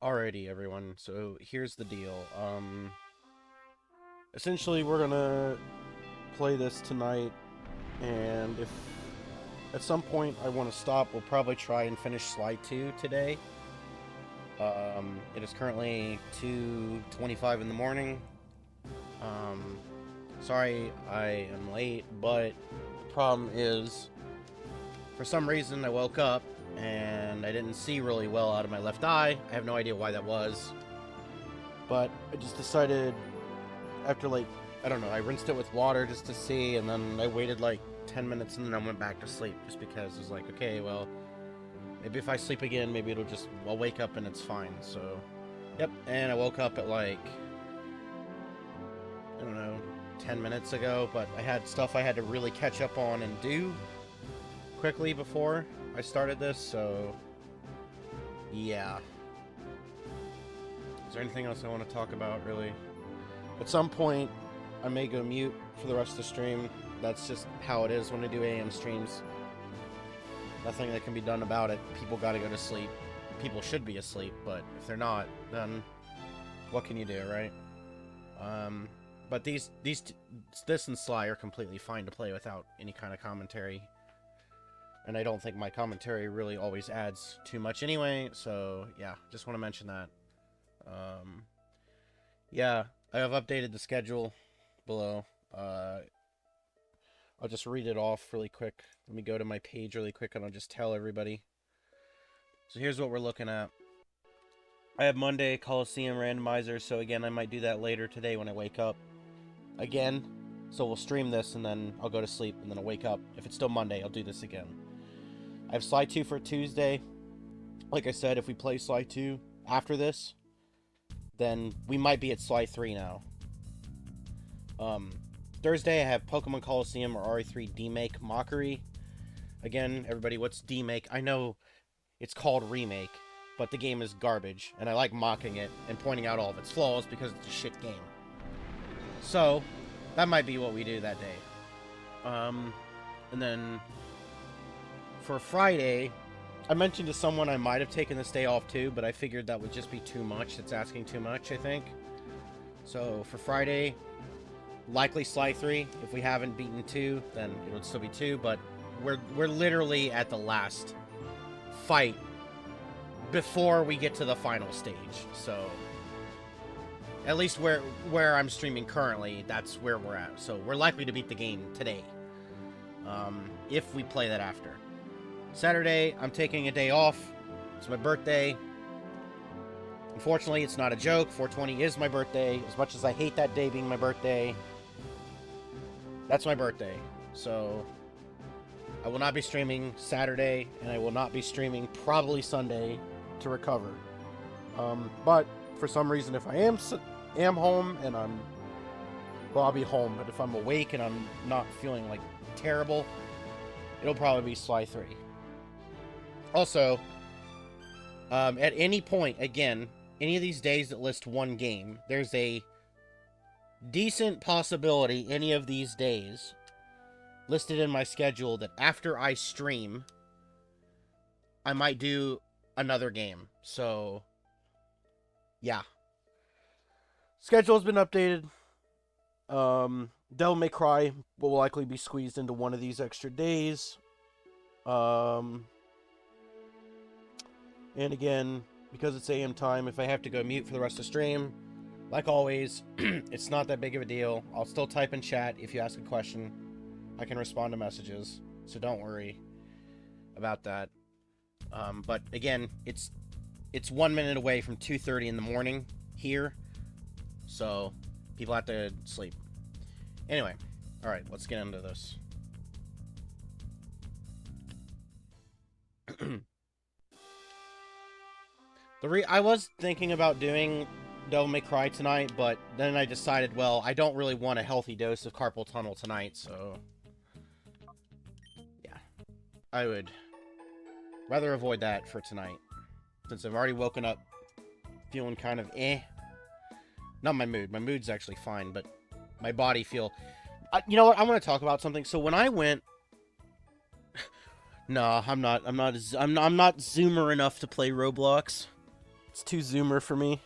Alrighty, everyone. So here's the deal. Essentially, we're gonna play this tonight, and if at some point I want to stop, we'll probably try and finish Slide 2 today. It is currently 2:25 in the morning. Um, Sorry I am late, but the problem is, for some reason, I woke up and I didn't see really well out of my left eye. I have no idea why that was. But I just decided after, like, I don't know, I rinsed it with water just to see, and then I waited like 10 minutes and then I went back to sleep just because it was like, okay, well, maybe if I sleep again, maybe I'll wake up and it's fine. So, yep, and I woke up at like, I don't know, 10 minutes ago, but I had stuff I had to really catch up on and do quickly before I started this, so yeah. Is there anything else I want to talk about, really? At some point, I may go mute for the rest of the stream. That's just how it is when I do AM streams. Nothing that can be done about it. People gotta go to sleep. People should be asleep, but if they're not, then what can you do, right? But this and Sly are completely fine to play without any kind of commentary. And I don't think my commentary really always adds too much anyway, so yeah, just want to mention that. Yeah, I have updated the schedule below. I'll just read it off really quick. Let me go to my page really quick and I'll just tell everybody. So here's what we're looking at. I have Monday, Colosseum Randomizer, so again, I might do that later today when I wake up. Again, so we'll stream this and then I'll go to sleep and then I'll wake up. If it's still Monday, I'll do this again. I have Slide 2 for Tuesday. Like I said, if we play Slide 2 after this, then we might be at Slide 3 now. Thursday, I have Pokemon Colosseum or RE3 Demake Mockery. Again, everybody, what's Demake? I know it's called Remake, but the game is garbage, and I like mocking it and pointing out all of its flaws because it's a shit game. So, that might be what we do that day. And then for Friday, I mentioned to someone I might have taken this day off too, but I figured that would just be too much. It's asking too much, I think. So for Friday, likely Slide 3. If we haven't beaten 2, then it would still be 2, but we're literally at the last fight before we get to the final stage. So at least where I'm streaming currently, that's where we're at. So we're likely to beat the game today. If we play that after. Saturday, I'm taking a day off. It's my birthday. Unfortunately, it's not a joke. 420 is my birthday. As much as I hate that day being my birthday, that's my birthday. So I will not be streaming Saturday, and I will not be streaming probably Sunday to recover. But for some reason, if I am home and I'll be home. But if I'm awake and I'm not feeling like terrible, it'll probably be Slide 3. Also, at any point, again, any of these days that list one game, there's a decent possibility any of these days listed in my schedule that after I stream, I might do another game. So, yeah. Schedule's been updated. Devil May Cry will likely be squeezed into one of these extra days. And again, because it's AM time, if I have to go mute for the rest of the stream, like always, it's not that big of a deal. I'll still type in chat if you ask a question. I can respond to messages, so don't worry about that. But again, it's 1 minute away from 2:30 in the morning here, so people have to sleep. Anyway, all right, let's get into this. I was thinking about doing Devil May Cry tonight, but then I decided, well, I don't really want a healthy dose of carpal tunnel tonight, so yeah, I would rather avoid that for tonight, since I've already woken up feeling kind of Not my mood. My mood's actually fine, but my body feel... you know what? I want to talk about something. So when I went... No, I'm not zoomer enough to play Roblox. It's too zoomer for me.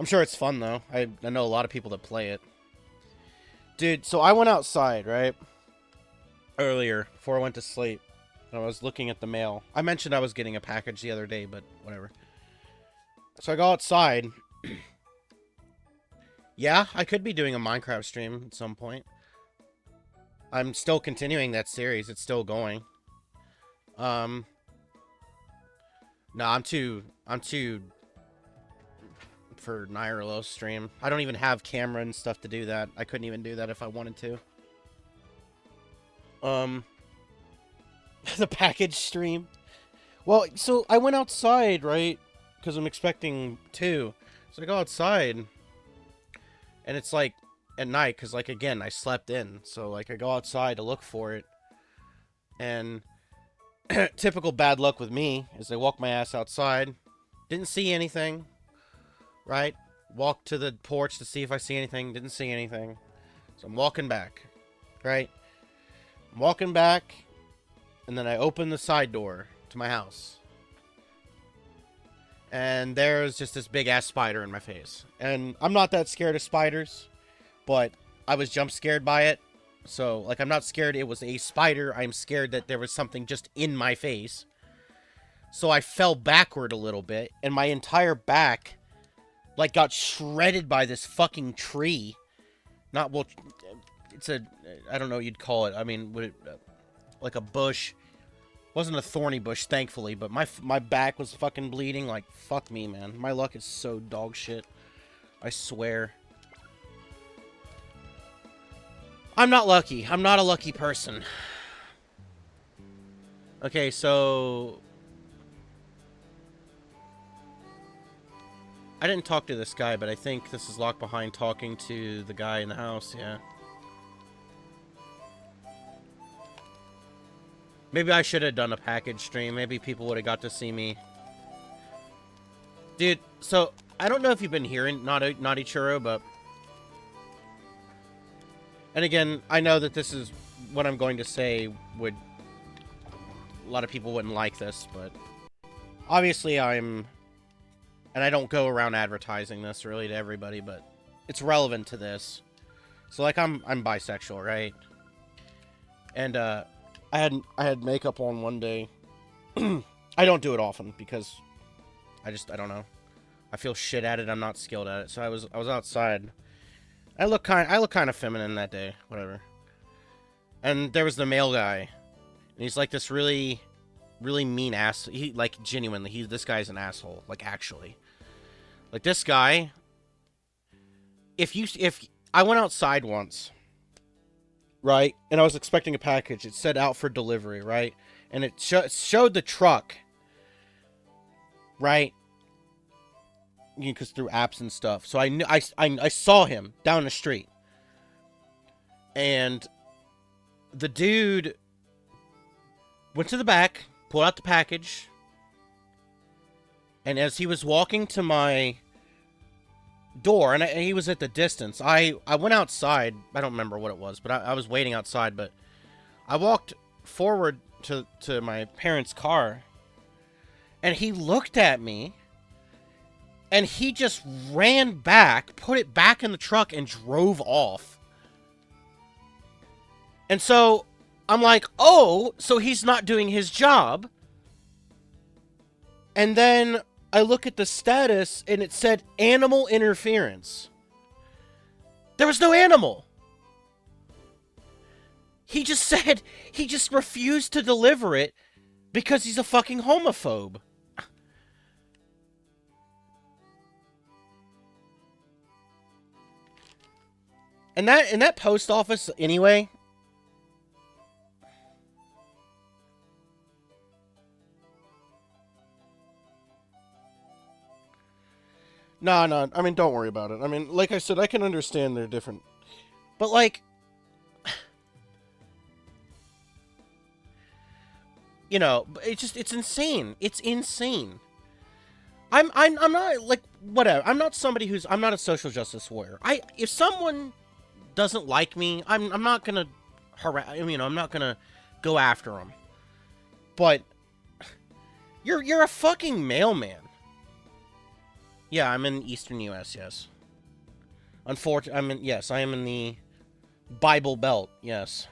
I'm sure it's fun, though. I know a lot of people that play it. Dude, so I went outside, right? Earlier, before I went to sleep. And I was looking at the mail. I mentioned I was getting a package the other day, but whatever. So I go outside. Yeah, I could be doing a Minecraft stream at some point. I'm still continuing that series. It's still going. No, I'm too for Nirolo's stream. I don't even have camera and stuff to do that. I couldn't even do that if I wanted to. The package stream. Well, so I went outside, right? Because I'm expecting 2. So I go outside. And it's like at night, because like again, I slept in. So like I go outside to look for it. And typical bad luck with me is I walk my ass outside. Didn't see anything. Right? Walked to the porch to see if I see anything. Didn't see anything. So I'm walking back. Right? I'm walking back. And then I open the side door to my house. And there's just this big ass spider in my face. And I'm not that scared of spiders, but I was jump scared by it. So, like, I'm not scared it was a spider. I'm scared that there was something just in my face. So I fell backward a little bit, and my entire back, like, got shredded by this fucking tree. Not, well, it's a, I don't know what you'd call it. I mean, would it, like a bush. Wasn't a thorny bush, thankfully, but my back was fucking bleeding. Like, fuck me, man. My luck is so dog shit. I swear. I'm not lucky. I'm not a lucky person. Okay, so... I didn't talk to this guy, but I think this is locked behind talking to the guy in the house, yeah. Maybe I should have done a package stream. Maybe people would have got to see me. Dude, so, I don't know if you've been hearing Naughty Churro, but... And again, I know that this is what I'm going to say would... A lot of people wouldn't like this, but... Obviously, I'm... And I don't go around advertising this really to everybody, but... It's relevant to this. So, like, I'm bisexual, right? And, I had makeup on one day. I don't do it often because I don't know. I feel shit at it. I'm not skilled at it. So I was outside. I look kind of feminine that day, whatever. And there was the male guy. And he's like this really mean ass. He like genuinely, this guy's an asshole, like actually. Like this guy if I went outside once, right? And I was expecting a package. It said out for delivery, right? And it showed the truck, right? Because through apps and stuff. So I knew I saw him down the street. And the dude went to the back, pulled out the package. And as he was walking to my door, and he was at the distance, I went outside. I don't remember what it was, but I was waiting outside. But I walked forward to my parents' car. And he looked at me. And he just ran back, put it back in the truck, and drove off. And so, I'm like, oh, so he's not doing his job. And then I look at the status, and it said animal interference. There was no animal. He just said, he just refused to deliver it because he's a fucking homophobe. And that post office, anyway. No. I mean, don't worry about it. I mean, like I said, I can understand they're different. But, like... You know, it's insane. It's insane. I'm not, like, whatever. I'm not somebody who's... I'm not a social justice warrior. If someone doesn't like me, I'm not gonna harass... You know, I'm not gonna go after them. But... You're a fucking mailman. Yeah, I'm in Eastern U.S., yes. Unfortunately, yes, I am in the Bible Belt, yes.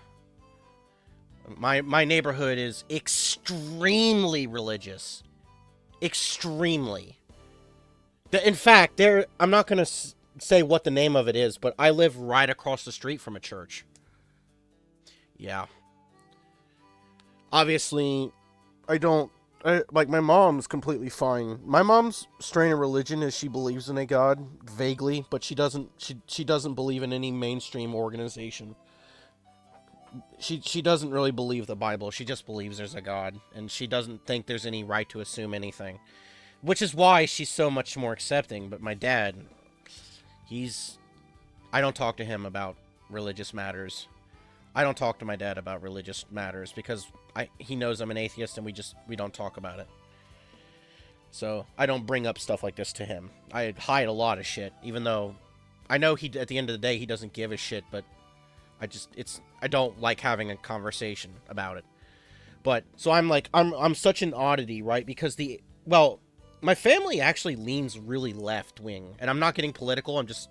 My neighborhood is extremely religious. Extremely. In fact, I'm not going to say what the name of it is, but I live right across the street from a church. Yeah. Obviously, like, my mom's completely fine. My mom's strain of religion is she believes in a God, vaguely, but she doesn't believe in any mainstream organization. She doesn't really believe the Bible. She just believes there's a God, and she doesn't think there's any right to assume anything. Which is why she's so much more accepting. But my dad, I don't talk to him about religious matters. I don't talk to my dad about religious matters because he knows I'm an atheist and we don't talk about it. So I don't bring up stuff like this to him. I hide a lot of shit, even though I know at the end of the day he doesn't give a shit, but I don't like having a conversation about it. But so I'm such an oddity, right? Because my family actually leans really left wing, and I'm not getting political. I'm just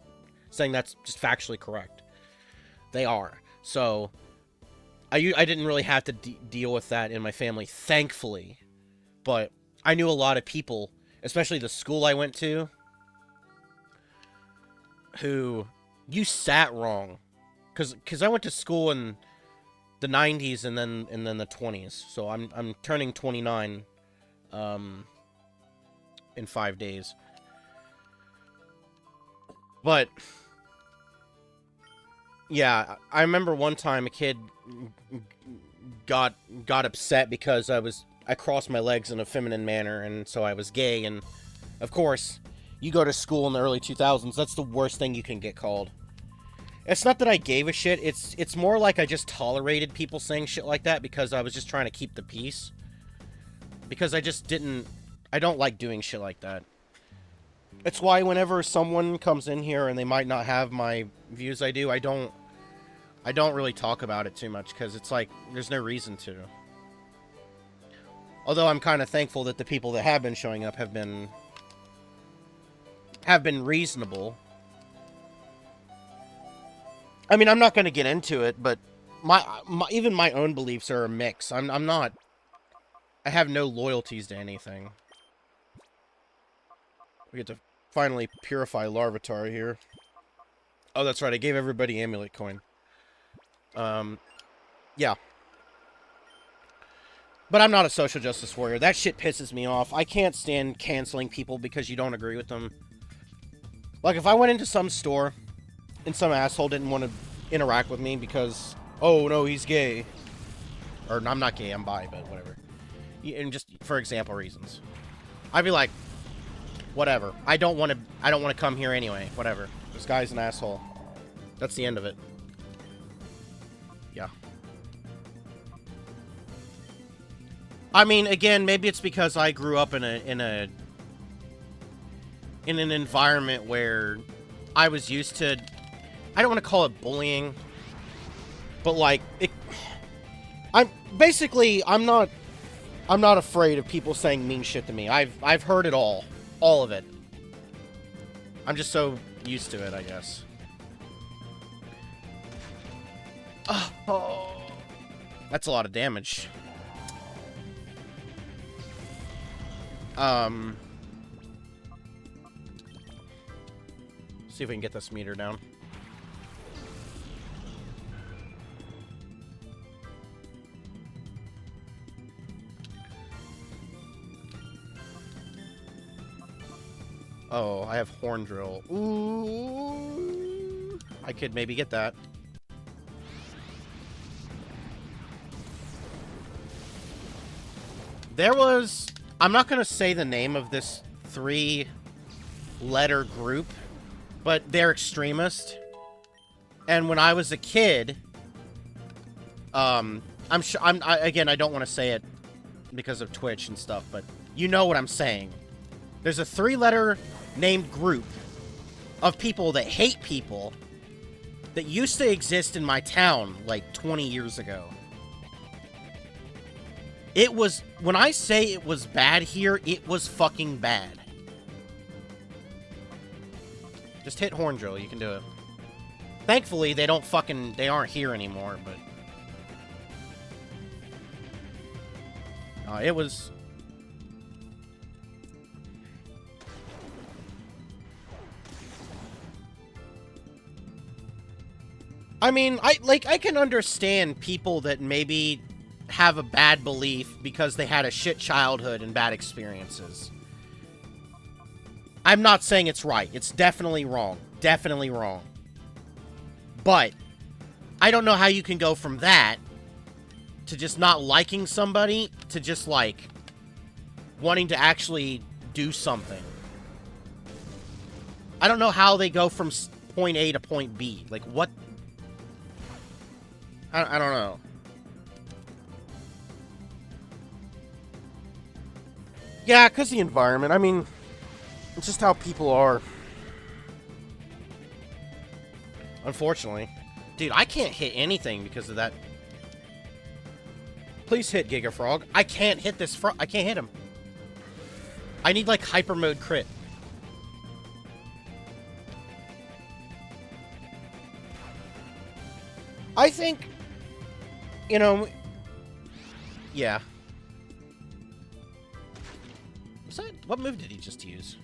saying that's just factually correct. They are. So I didn't really have to deal with that in my family, thankfully. But I knew a lot of people, especially the school I went to, who you sat wrong. Cause I went to school in the 90s and then the 20s. So I'm turning 29 in 5 days. But yeah, I remember one time a kid got upset because I crossed my legs in a feminine manner, and so I was gay. And of course, you go to school in the early 2000s, that's the worst thing you can get called. It's not that I gave a shit, it's more like I just tolerated people saying shit like that because I was just trying to keep the peace. Because I don't like doing shit like that. It's why whenever someone comes in here and they might not have my views I do, I don't really talk about it too much, because it's like, there's no reason to. Although I'm kind of thankful that the people that have been showing up have been reasonable. I mean, I'm not going to get into it, but even my own beliefs are a mix. I have no loyalties to anything. We get to finally purify Larvitar here. Oh, that's right, I gave everybody amulet coin. Yeah. But I'm not a social justice warrior. That shit pisses me off. I can't stand canceling people because you don't agree with them. Like, if I went into some store and some asshole didn't want to interact with me because, oh, no, he's gay. Or, I'm not gay, I'm bi, but whatever. And just for example reasons. I'd be like, whatever. I don't want to come here anyway. Whatever. This guy's an asshole. That's the end of it. Yeah. I mean, again, maybe it's because I grew up in an environment where I was used to, I don't want to call it bullying, but like I'm not afraid of people saying mean shit to me. I've heard it all of it. I'm just so used to it, I guess. Oh, that's a lot of damage. See if we can get this meter down. Oh, I have horn drill. Ooh, I could maybe get that. There was, I'm not going to say the name of this 3-letter group, but they're extremist. And when I was a kid, again, I don't want to say it because of Twitch and stuff, but you know what I'm saying. There's a 3-letter named group of people that hate people that used to exist in my town like 20 years ago. It was, when I say it was bad here, it was fucking bad. Just hit Horn Drill, you can do it. Thankfully, they aren't here anymore, but... it was... I mean, I can understand people that maybe have a bad belief because they had a shit childhood and bad experiences. I'm not saying it's right. It's definitely wrong. Definitely wrong. But I don't know how you can go from that to just not liking somebody to just, like, wanting to actually do something. I don't know how they go from point A to point B. Like, what? I don't know. Yeah, because the environment. I mean, it's just how people are. Unfortunately. Dude, I can't hit anything because of that. Please hit Giga Frog. I can't hit this frog. I can't hit him. I need, like, hyper mode crit. I think, you know, yeah. What move did he just use?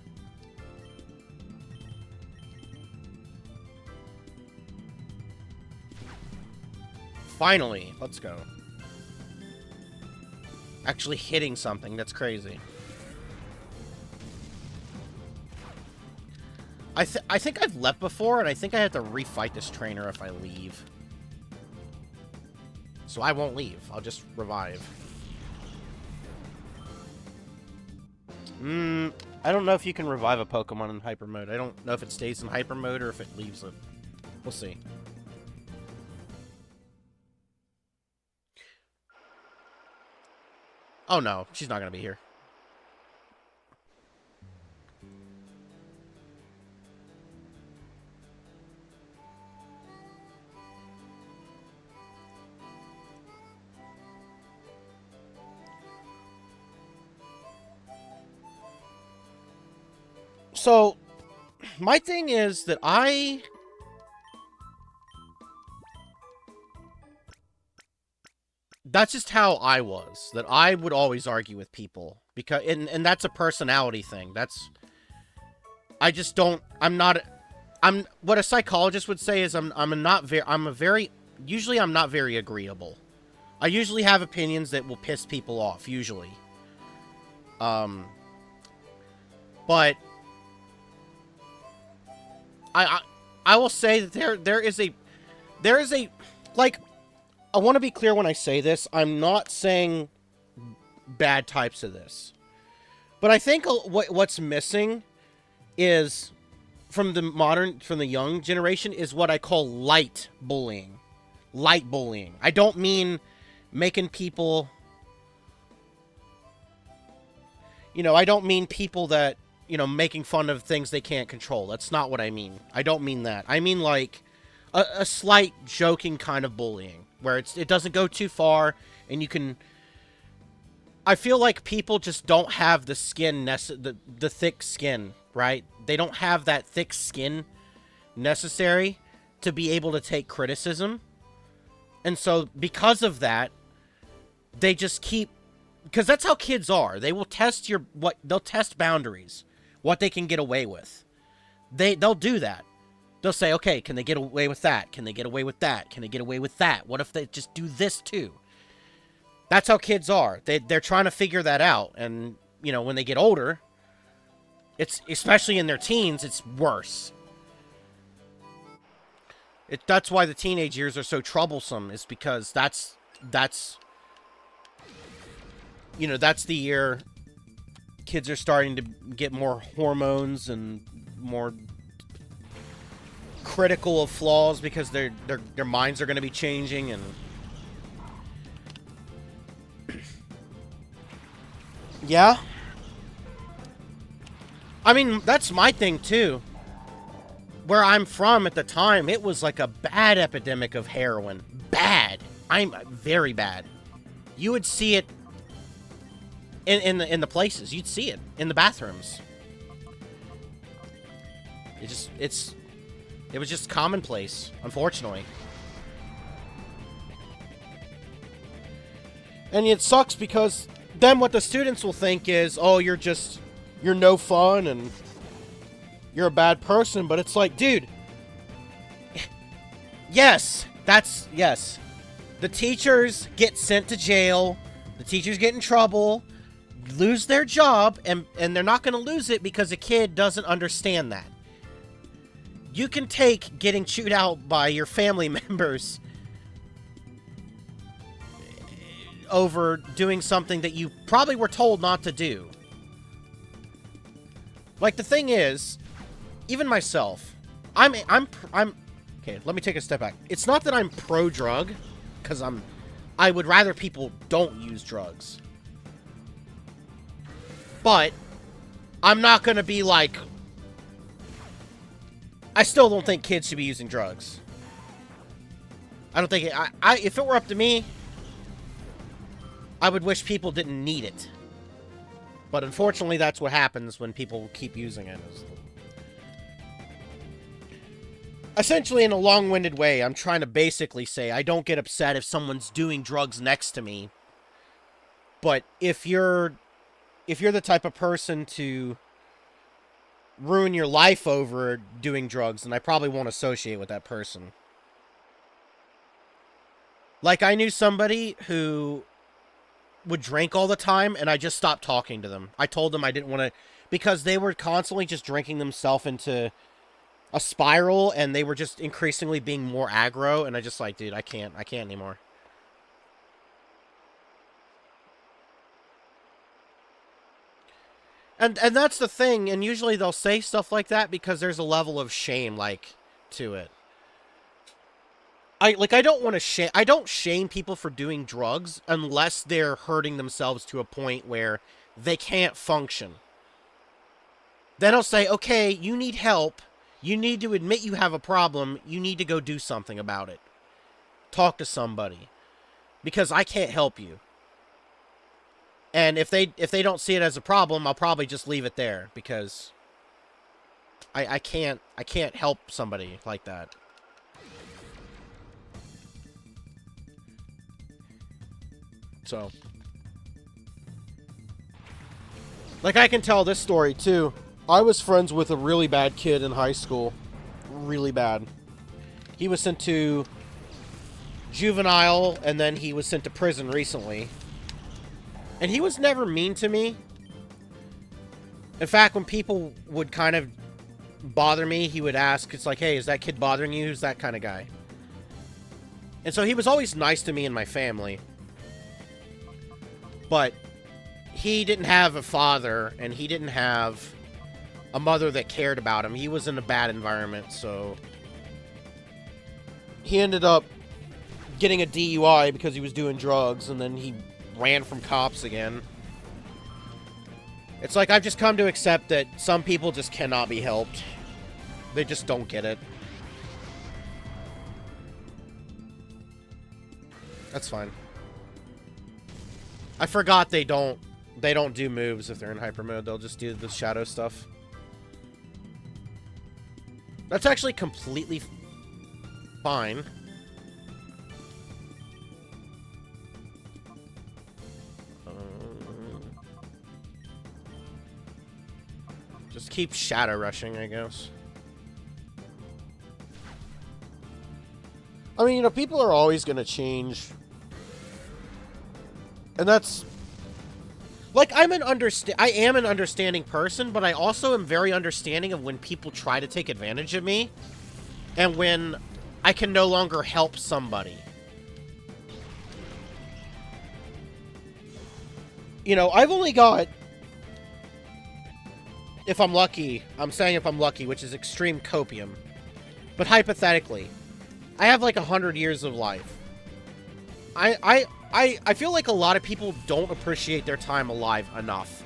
Finally, let's go. Actually hitting something, that's crazy. I think I've left before, and I think I have to refight this trainer if I leave. So I won't leave, I'll just revive. I don't know if you can revive a Pokemon in hyper mode. I don't know if it stays in hyper mode or if it leaves it. We'll see. Oh no, she's not gonna be here. So, my thing is that that's just how I was. That I would always argue with people. Because, and that's a personality thing. I just don't, what a psychologist would say is usually I'm not very agreeable. I usually have opinions that will piss people off, usually. But I will say that there is a, like, I want to be clear when I say this. I'm not saying bad types of this. But I think what's missing is, from the young generation, is what I call light bullying. Light bullying. I don't mean making people, I don't mean people that, making fun of things they can't control. That's not what I mean. I don't mean that. I mean, like, a slight joking kind of bullying, where it doesn't go too far, and you can... I feel like people just don't have the skin, the thick skin, right? They don't have that thick skin necessary to be able to take criticism. And so, because of that, they just keep... Because that's how kids are. They will test they'll test boundaries. What they can get away with. They'll do that. They'll say, okay, can they get away with that? Can they get away with that? Can they get away with that? What if they just do this too? That's how kids are. They're trying to figure that out. And, when they get older, it's, especially in their teens, it's worse. That's why the teenage years are so troublesome, is because that's the year kids are starting to get more hormones and more critical of flaws because their minds are going to be changing. And yeah, I mean, that's my thing too. Where I'm from at the time, it was like a bad epidemic of heroin. Bad. I'm very bad. You would see it in the places. You'd see it in the bathrooms. It was just commonplace, unfortunately. And it sucks because then what the students will think is, oh, you're no fun and you're a bad person. But it's like, dude, yes. The teachers get sent to jail. The teachers get in trouble, lose their job, and they're not going to lose it because a kid doesn't understand that. You can take getting chewed out by your family members over doing something that you probably were told not to do. Like, the thing is, even myself, okay, let me take a step back. It's not that I'm pro-drug, because I would rather people don't use drugs. But I'm not going to be like, I still don't think kids should be using drugs. I don't think if it were up to me, I would wish people didn't need it. But unfortunately, that's what happens when people keep using it. Essentially, in a long-winded way, I'm trying to basically say I don't get upset if someone's doing drugs next to me. But if you're the type of person to ruin your life over doing drugs, then I probably won't associate with that person. Like, I knew somebody who would drink all the time, and I just stopped talking to them. I told them I didn't want to, because they were constantly just drinking themselves into a spiral, and they were just increasingly being more aggro, and I just like, dude, I can't anymore. And that's the thing, and usually they'll say stuff like that because there's a level of shame, like, to it. I don't shame people for doing drugs unless they're hurting themselves to a point where they can't function. Then I'll say, okay, you need help. You need to admit you have a problem. You need to go do something about it. Talk to somebody. Because I can't help you. And if they don't see it as a problem, I'll probably just leave it there. Because I can't help somebody like that. So, like, I can tell this story too. I was friends with a really bad kid in high school. Really bad. He was sent to juvenile, and then he was sent to prison recently. And he was never mean to me. In fact, when people would kind of bother me, he would ask, it's like, hey, is that kid bothering you? Who's that kind of guy? And so he was always nice to me and my family. But he didn't have a father, and he didn't have a mother that cared about him. He was in a bad environment, so he ended up getting a DUI because he was doing drugs, and then he ran from cops again. It's like, I've just come to accept that some people just cannot be helped. They just don't get it. That's fine. I forgot they don't do moves if they're in hyper mode. They'll just do the shadow stuff. That's actually completely fine. Just keep shadow rushing, I guess. I mean, you know, people are always going to change. And that's... Like, I am an understanding person, but I also am very understanding of when people try to take advantage of me. And when I can no longer help somebody. You know, I've only got... If I'm lucky, I'm saying if I'm lucky, which is extreme copium. But hypothetically, I have like 100 years of life. I feel like a lot of people don't appreciate their time alive enough.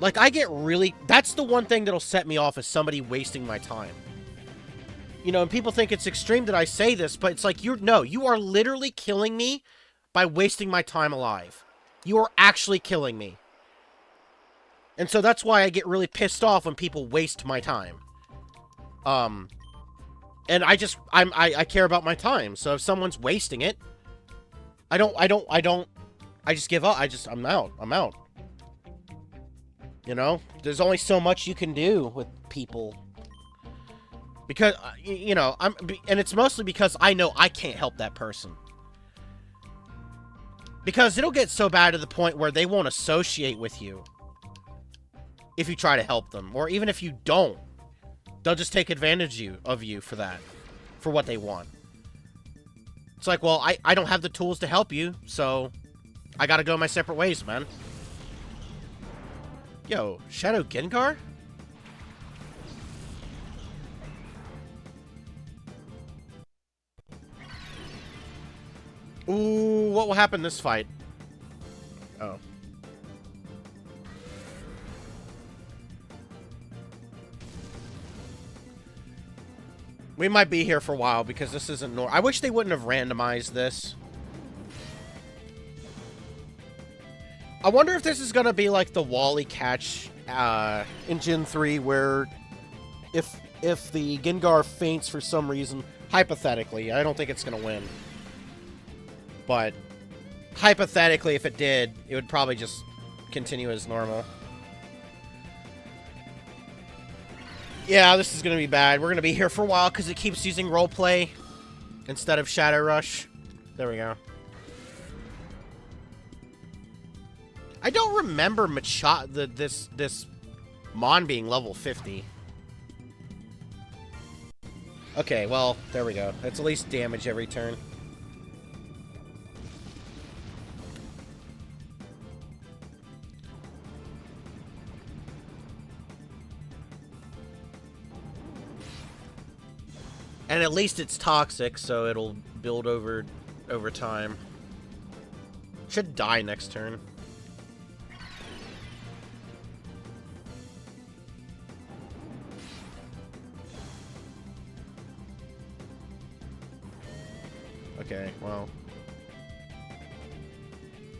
Like, I get really... That's the one thing that'll set me off, is somebody wasting my time. You know, and people think it's extreme that I say this, but it's like, you are literally killing me by wasting my time alive. You are actually killing me. And so that's why I get really pissed off when people waste my time. And I care about my time. So if someone's wasting it, I just give up. I'm out. You know, there's only so much you can do with people. Because, you know, and it's mostly because I know I can't help that person. Because it'll get so bad to the point where they won't associate with you if you try to help them. Or even if you don't, they'll just take advantage of you for that. For what they want. It's like, well, I don't have the tools to help you, so I gotta go my separate ways, man. Yo, Shadow Gengar? Ooh, what will happen this fight? Oh. We might be here for a while because this isn't normal. I wish they wouldn't have randomized this. I wonder if this is going to be like the Wally catch in Gen 3 where if the Gengar faints for some reason, hypothetically, I don't think it's going to win. But hypothetically, if it did, it would probably just continue as normal. Yeah, this is going to be bad. We're going to be here for a while because it keeps using roleplay instead of Shadow Rush. There we go. I don't remember this Mon being level 50. Okay, well, there we go. It's at least damage every turn. And at least it's toxic, so it'll build over time. Should die next turn. Okay, well.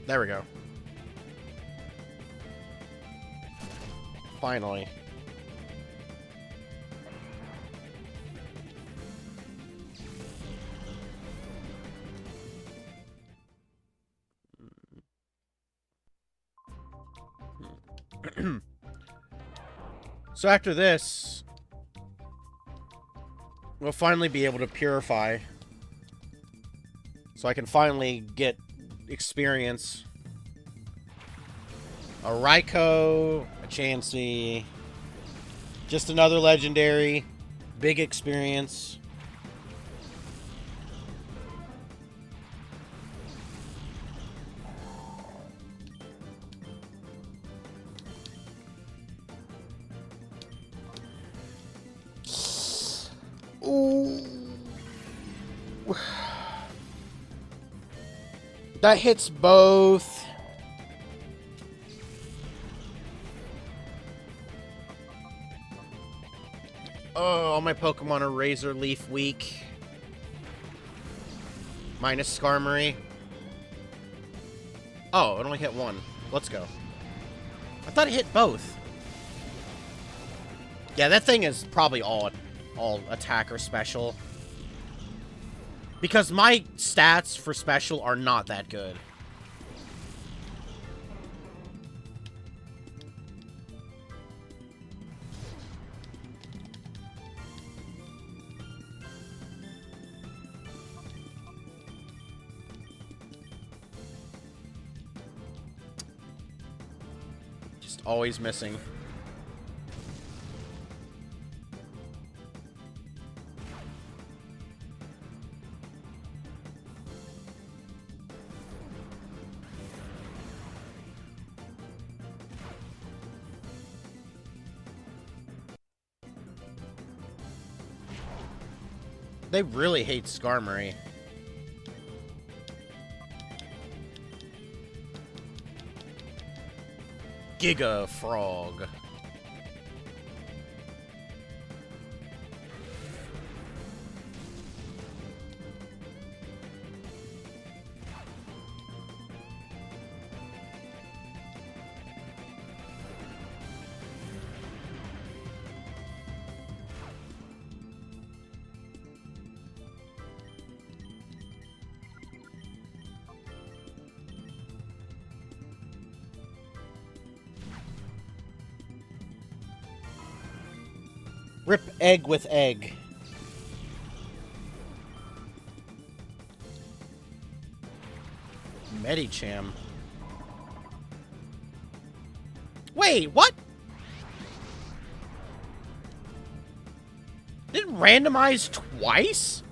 There we go. Finally. So after this, we'll finally be able to purify. So I can finally get experience. A Raikou, a Chansey, just another legendary, big experience. Ooh. That hits both. Oh, all my Pokemon are Razor Leaf weak. Minus Skarmory. Oh, it only hit one. Let's go. I thought it hit both. Yeah, that thing is probably all attack or special. Because my stats for special are not that good. Just always missing. They really hate Skarmory. Giga Frog. Rip egg with egg. Medicham. Wait, what? Did it randomize twice?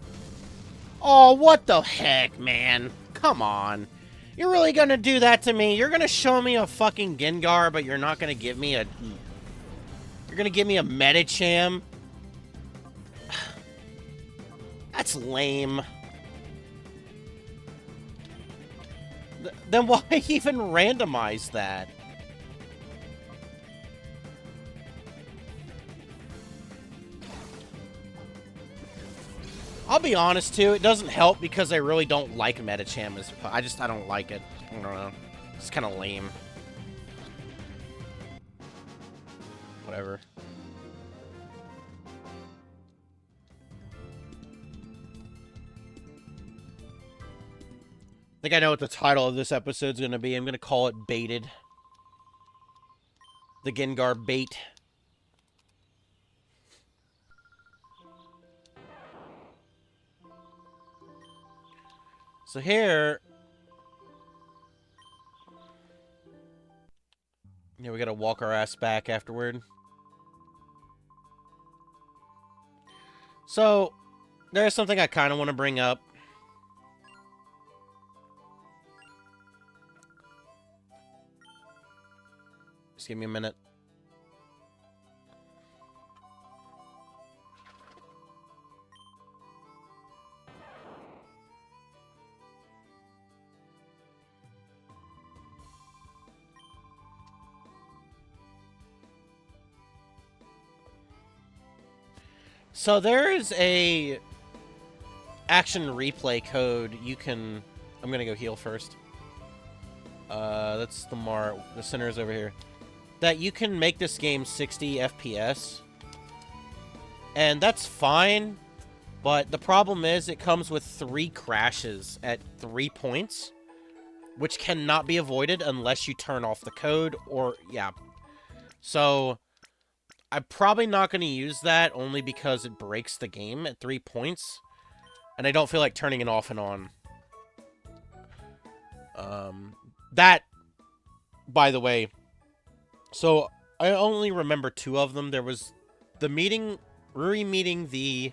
Oh, what the heck, man? Come on. You're really gonna do that to me? You're gonna show me a fucking Gengar, but you're not gonna give me a... You're gonna give me a Medicham? That's lame. Then why even randomize that? I'll be honest, too, it doesn't help because I really don't like Medicham. I don't like it. I don't know. It's kind of lame. Whatever. I think I know what the title of this episode's going to be. I'm going to call it Baited. The Gengar Bait. So here... Yeah, we gotta walk our ass back afterward. So, there's something I kind of want to bring up. Just give me a minute. So there is a action replay code you can... I'm gonna go heal first. That's the center is over here. That you can make this game 60 FPS. And that's fine. But the problem is it comes with 3 crashes at 3 points. Which cannot be avoided unless you turn off the code or... Yeah. So... I'm probably not going to use that only because it breaks the game at 3 points. And I don't feel like turning it off and on. That, by the way, so I only remember 2 of them. There was the meeting, re-meeting the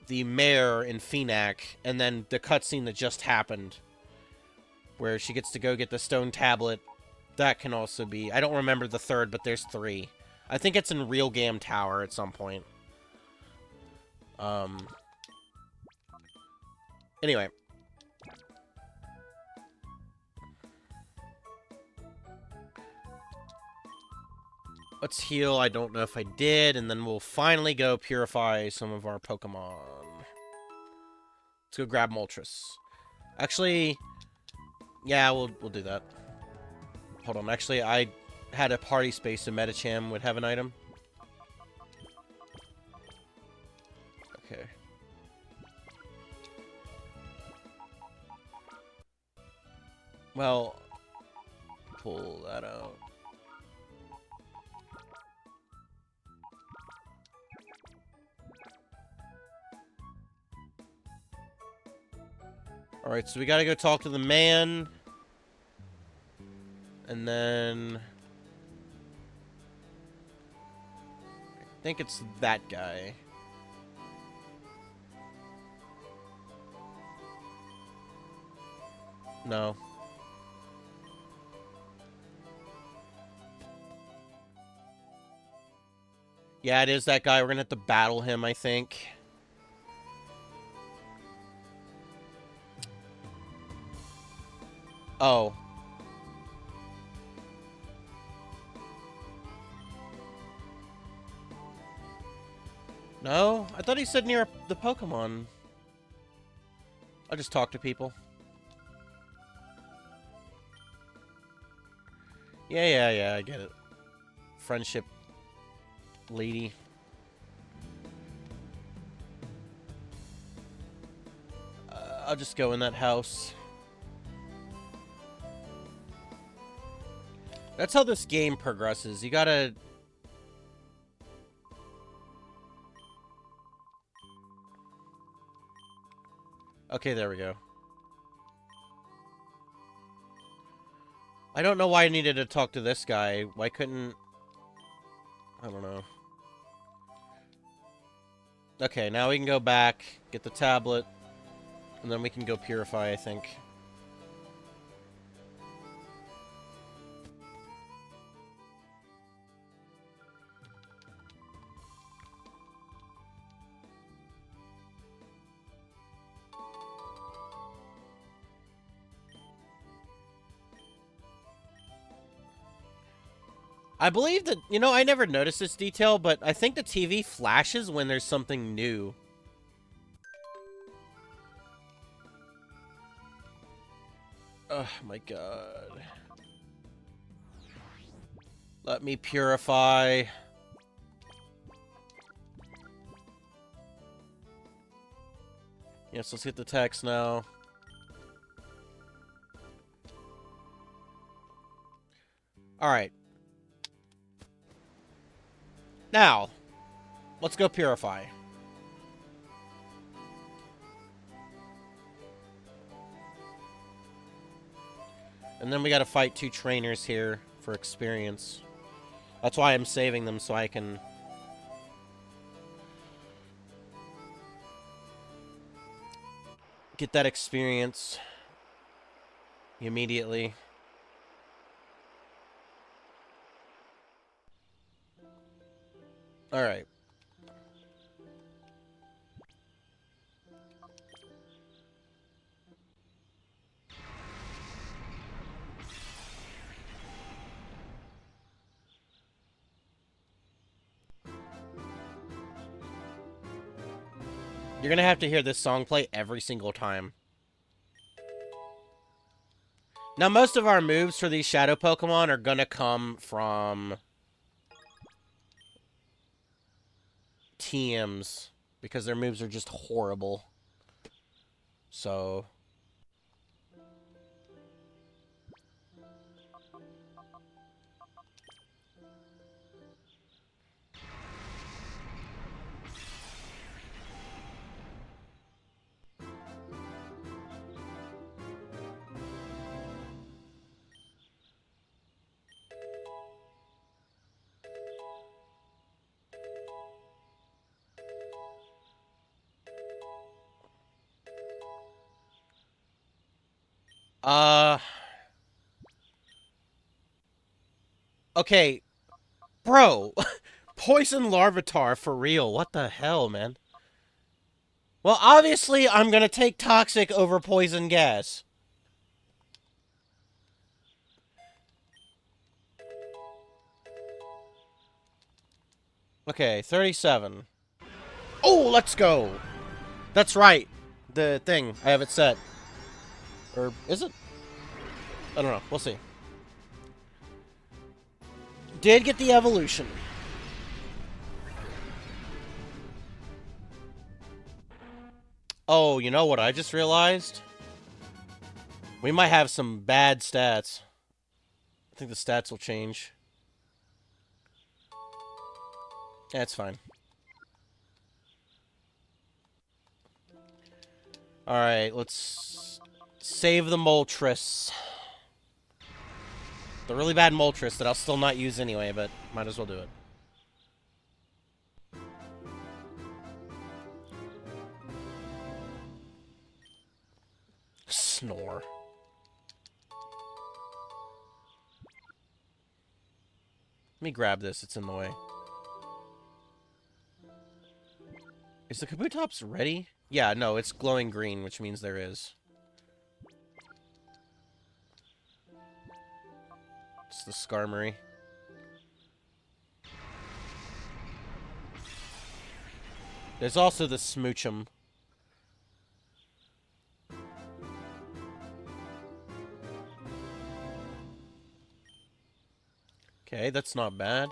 mayor in Phenac, and then the cutscene that just happened, where she gets to go get the stone tablet. That can also be... I don't remember the third, but there's 3. I think it's in Real Gam Tower at some point. Anyway. Let's heal. I don't know if I did. And then we'll finally go purify some of our Pokemon. Let's go grab Moltres. Actually... Yeah, we'll do that. Hold on, actually, I had a party space so Medicham would have an item. Okay. Well, pull that out. Alright, so we gotta go talk to the man. And then... I think it's that guy. No. Yeah, it is that guy. We're gonna have to battle him, I think. Oh. No? I thought he said near the Pokemon. I'll just talk to people. Yeah, I get it. Friendship lady. I'll just go in that house. That's how this game progresses. You gotta Okay, there we go. I don't know why I needed to talk to this guy. Why couldn't... I don't know. Okay, now we can go back, get the tablet, and then we can go purify, I think. I believe that, you know, I never noticed this detail, but I think the TV flashes when there's something new. Oh my god. Let me purify. Yes, let's get the text now. Alright. Now, let's go purify. And then we gotta fight 2 trainers here for experience. That's why I'm saving them, so I can... get that experience immediately. Alright. You're gonna have to hear this song play every single time. Now, most of our moves for these shadow Pokemon are gonna come from TMs, because their moves are just horrible. So... Okay. Bro. Poison Larvitar, for real. What the hell, man? Well, obviously, I'm gonna take Toxic over Poison Gas. Okay, 37. Oh, let's go! That's right. The thing. I have it set. Or is it? I don't know. We'll see. Did get the evolution. Oh, you know what I just realized? We might have some bad stats. I think the stats will change. Yeah, it's fine. Alright, let's save the Moltres. The really bad Moltres that I'll still not use anyway, but might as well do it. Snore. Let me grab this, it's in the way. Is the Kabutops ready? Yeah, no, it's glowing green, which means there is. It's the Skarmory. There's also the Smoochum. Okay, that's not bad.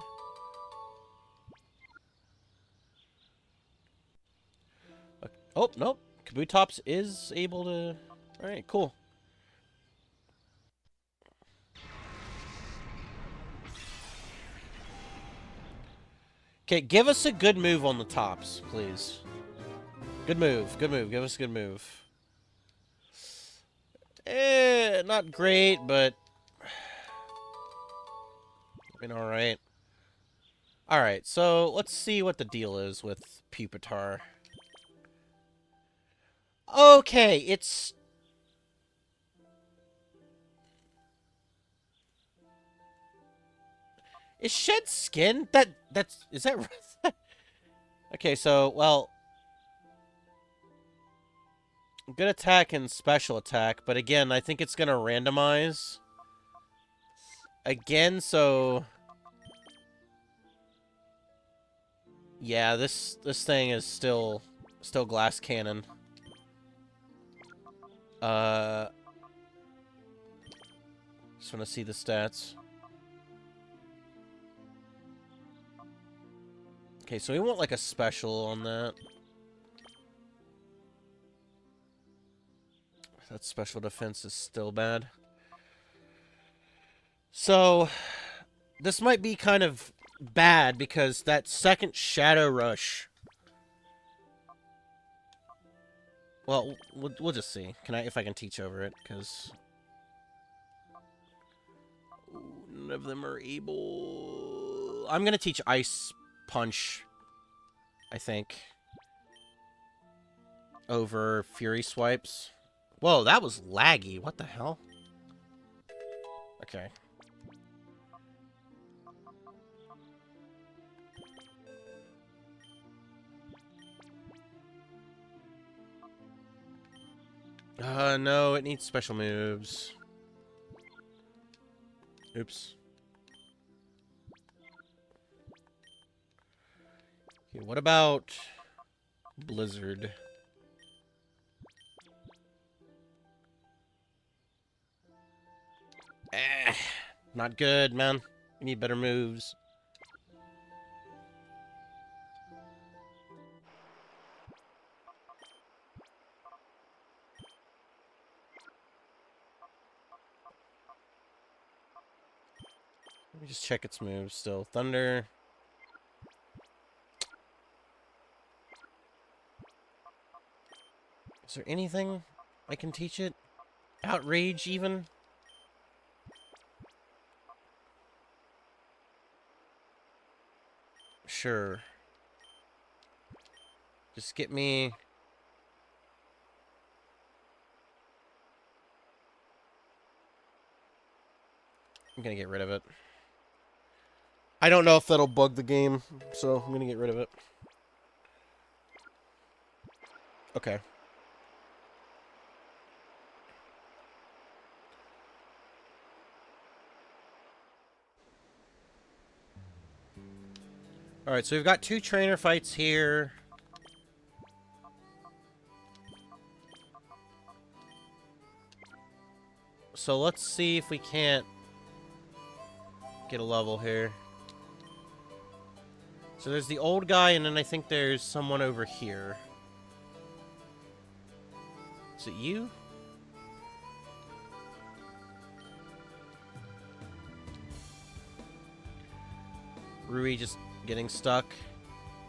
Oh, nope. Kabutops is able to... Alright, cool. Okay, give us a good move on the tops, please. Good move, good move. Give us a good move. Not great, but been alright. Alright, so let's see what the deal is with Pupitar. Okay, it's... Is shed skin? Is that... Okay, so, well... Good attack and special attack, but again, I think it's gonna randomize. Again, so... Yeah, this thing is still glass cannon. Just want to see the stats. Okay, so we want like a special on that. That special defense is still bad. So, this might be kind of bad because that second Shadow Rush... Well, we'll just see. If I can teach over it, because... None of them are able... I'm gonna teach Ice Punch, I think, over Fury Swipes. Whoa, that was laggy. What the hell? Okay. No, it needs special moves. Oops. Okay, what about Blizzard? Not good, man. We need better moves. Let me just check its moves still. Thunder. Is there anything I can teach it? Outrage, even? Sure. Just get me... I'm gonna get rid of it. I don't know if that'll bug the game, so I'm gonna get rid of it. Okay. Alright, so we've got 2 trainer fights here. So let's see if we can't get a level here. So there's the old guy, and then I think there's someone over here. Is it you? Rui just getting stuck.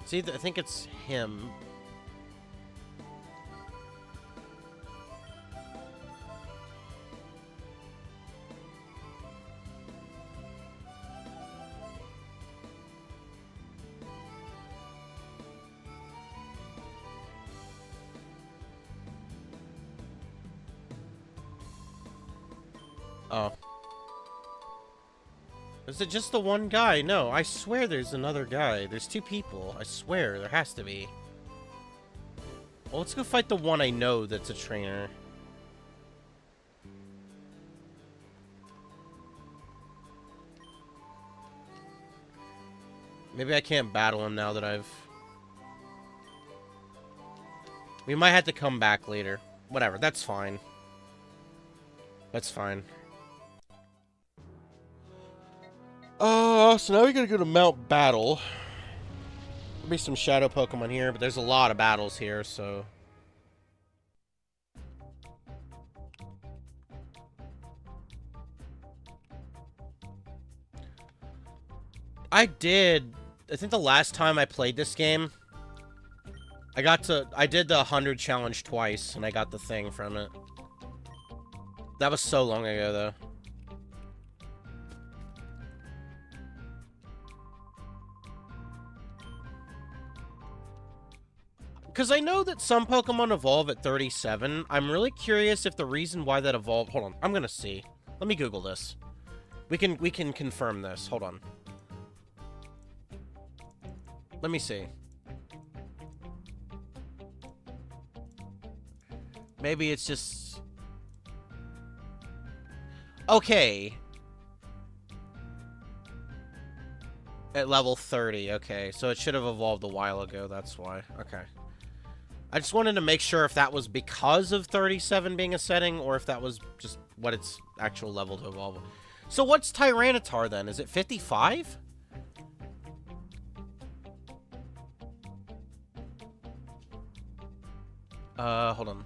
See, I think it's him. Oh. Is it just the one guy? No, I swear there's another guy. There's 2 people. I swear, there has to be. Well, let's go fight the one I know that's a trainer. Maybe I can't battle him now that I've... We might have to come back later. Whatever, that's fine. That's fine. So now we gotta go to Mount Battle. There'll be some shadow Pokemon here, but there's a lot of battles here, so... I think the last time I played this game, I did the 100 challenge twice, and I got the thing from it. That was so long ago, though. Because I know that some Pokemon evolve at 37. I'm really curious if the reason why that evolved... Hold on. I'm going to see. Let me Google this. We can confirm this. Hold on. Let me see. Maybe it's just... Okay. At level 30. Okay. So it should have evolved a while ago. That's why. Okay. I just wanted to make sure if that was because of 37 being a setting, or if that was just what its actual level to evolve. So what's Tyranitar then? Is it 55? Hold on.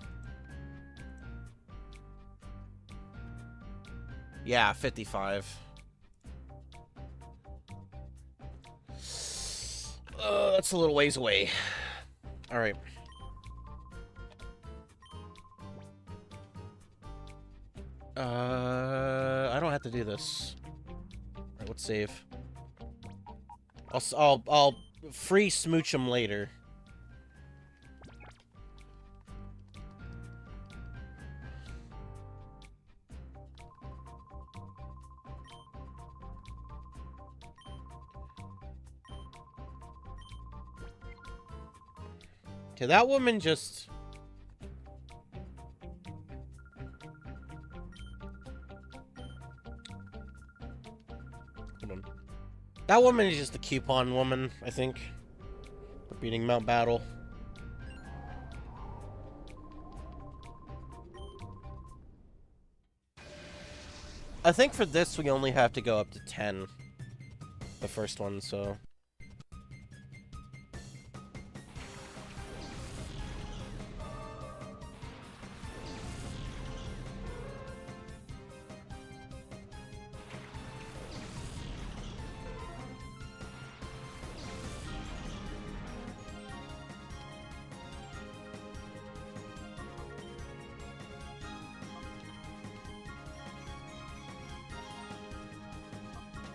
Yeah, 55. That's a little ways away. Alright. I don't have to do this. Alright, let's save. I'll free smooch him later. Okay, that woman just... Hold on. That woman is just a coupon woman, I think. For beating Mount Battle. I think for this, we only have to go up to 10. The first one, so...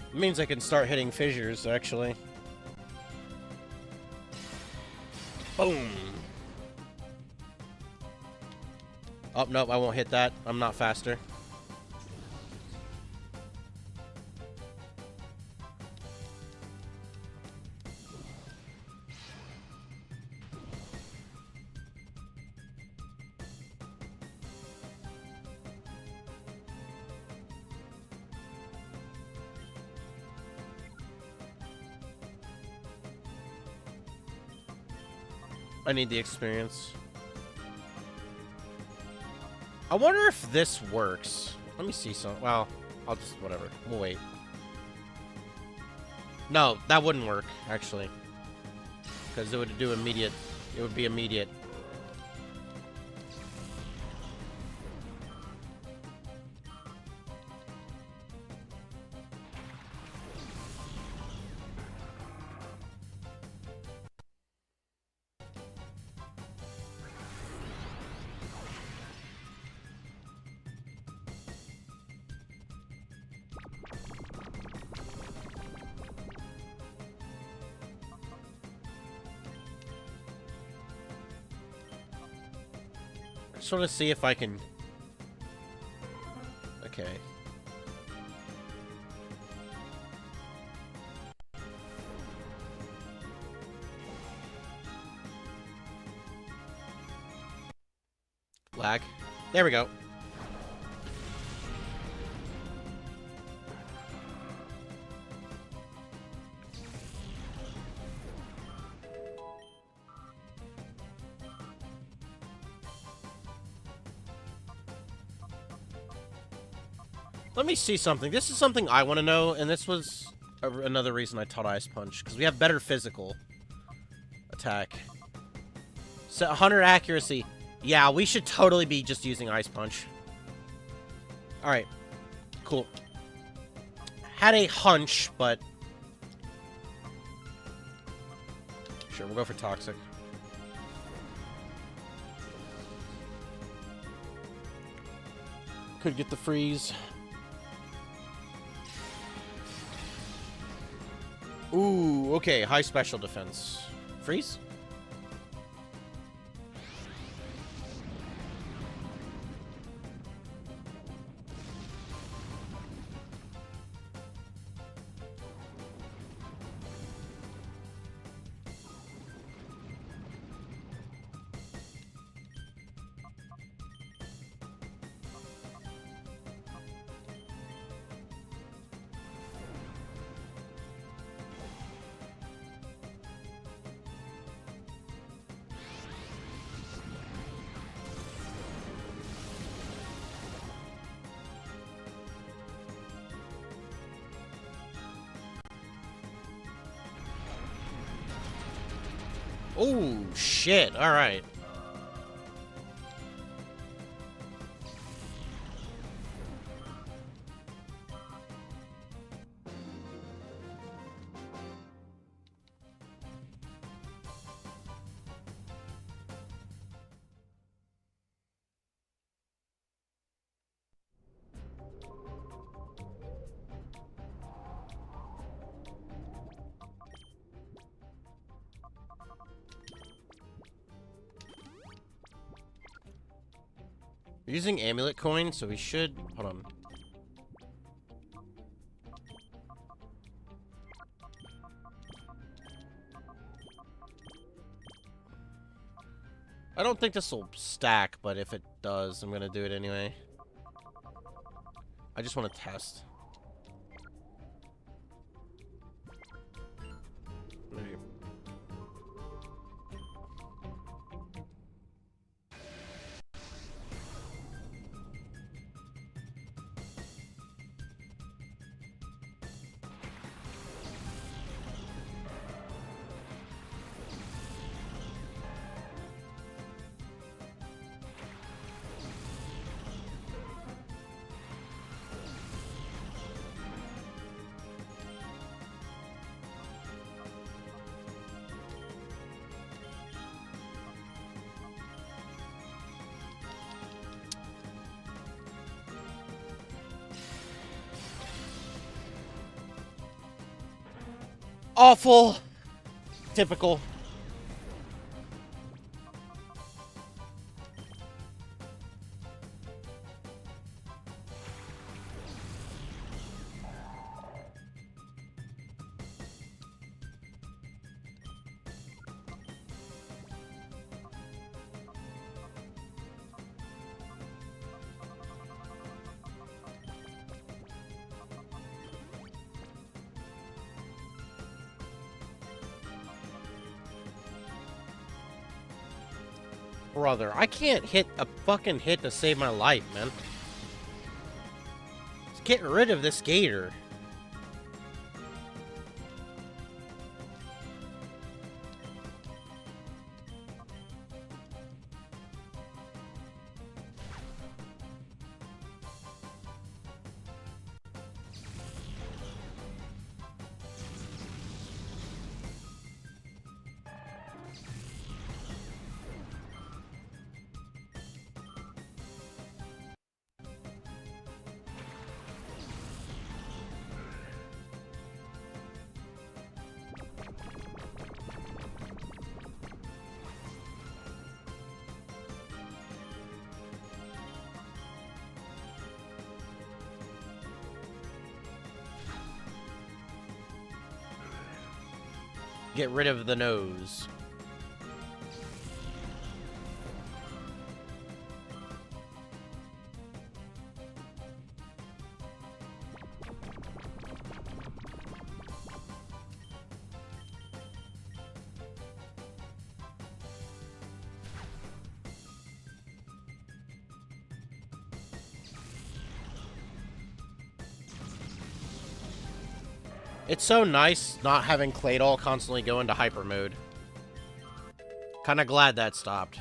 It means I can start hitting fissures, actually. Boom! Oh, nope, I won't hit that. I'm not faster. I need the experience. I wonder if this works. Let me see some. Well, I'll just... whatever. We'll wait. No, that wouldn't work, actually. Because it would do immediate... It would be immediate. I just want to see if I can... Okay. Lag. There we go. Let me see something. This is something I want to know, and this was another reason I taught Ice Punch, because we have better physical attack. So 100 accuracy. Yeah, we should totally be just using Ice Punch. Alright. Cool. Had a hunch, but... Sure, we'll go for Toxic. Could get the freeze. Ooh, okay, high special defense. Freeze? Oh, shit. All right. We're using amulet coin, so we should... Hold on. I don't think this will stack, but if it does, I'm gonna do it anyway. I just want to test. Right. Awful. Typical. Brother, I can't hit a fucking hit to save my life, man. Let's get rid of this gator. Get rid of the nose. It's so nice not having Claydol constantly go into hyper mode. Kinda glad that stopped.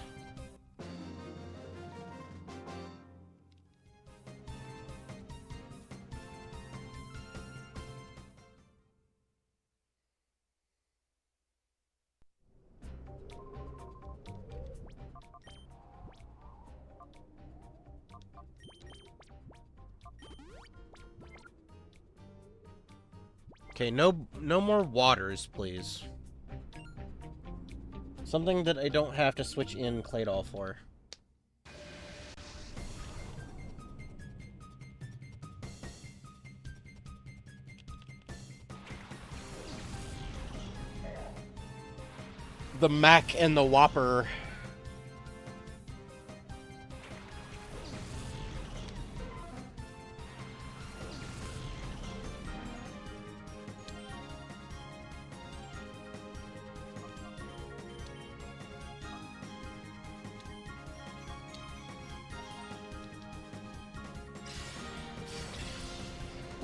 Okay, no more waters, please. Something that I don't have to switch in Claydol for. The Mac and the Whopper.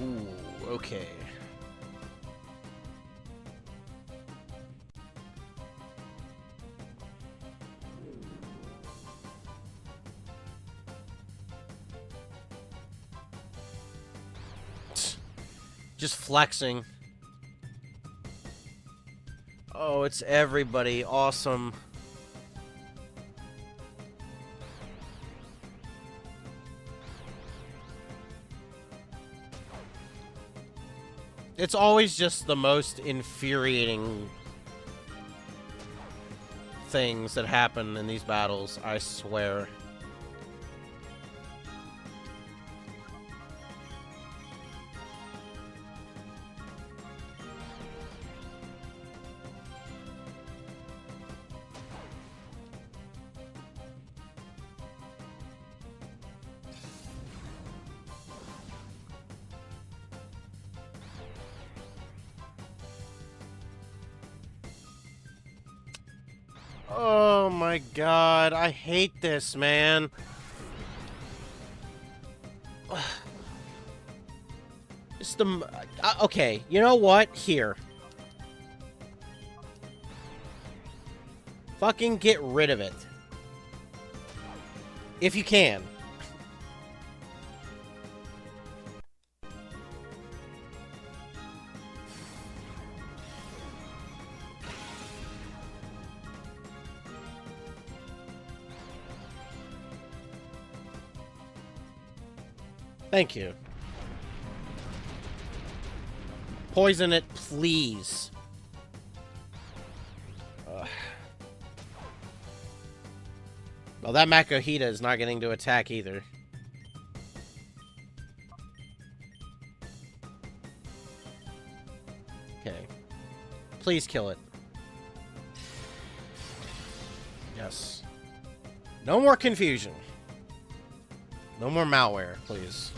Ooh, okay. Just flexing. Oh, it's everybody. Awesome. It's always just the most infuriating things that happen in these battles, I swear. Oh my god, I hate this, man. It's the... okay, you know what? Here. Fucking get rid of it. If you can. Thank you. Poison it, please. Ugh. Well, that Makuhita is not getting to attack either. Okay. Please kill it. Yes. No more confusion. No more malware, please.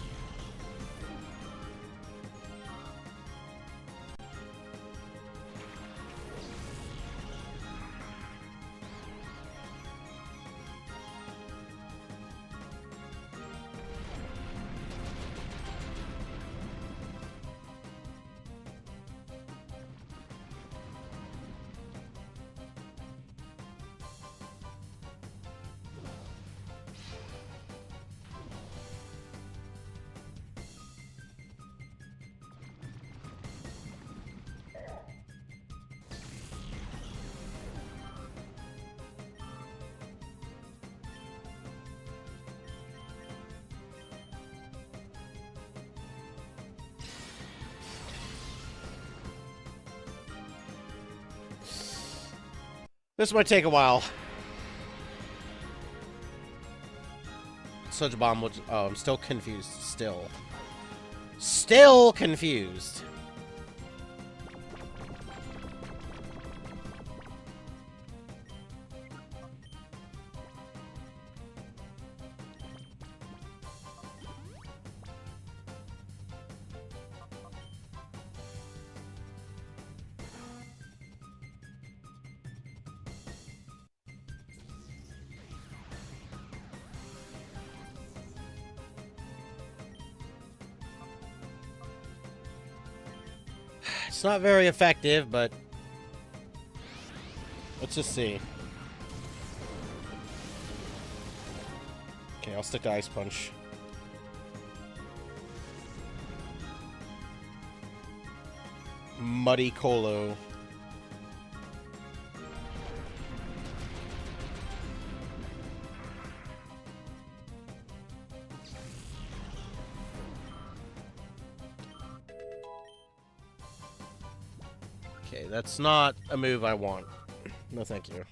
This might take a while. Such a bomb would... oh, I'm still confused. Still confused. It's not very effective, but let's just see. Okay, I'll stick to Ice Punch. Muddy Colo. That's not a move I want. No, thank you.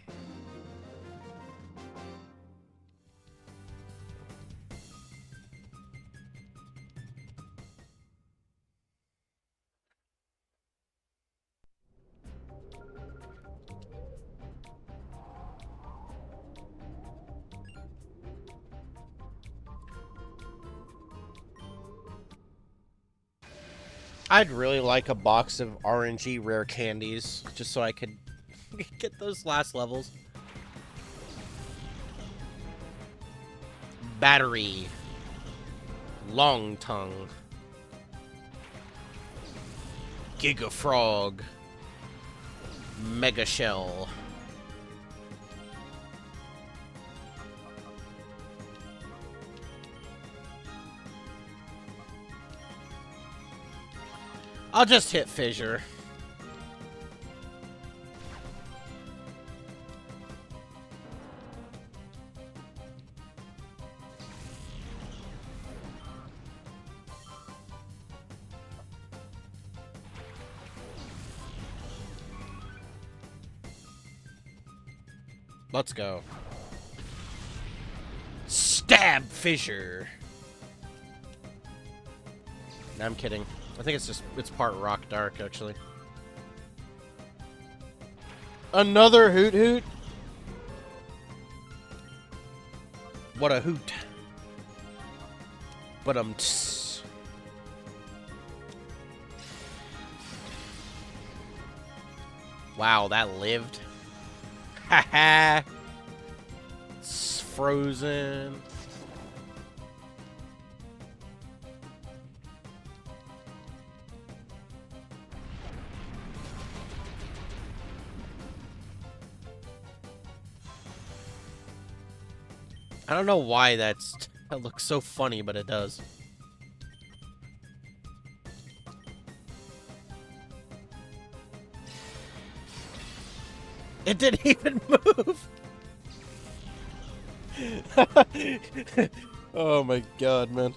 I'd really like a box of RNG rare candies, just so I could get those last levels. Battery. Long tongue. Giga Frog. Mega Shell. I'll just hit Fissure. Let's go. Stab Fissure. No, I'm kidding. I think it's part Rock Dark, actually. Another Hoot Hoot? What a hoot. But wow, that lived. Haha. It's frozen. I don't know why that looks so funny, but it does. It didn't even move! Oh my god, man.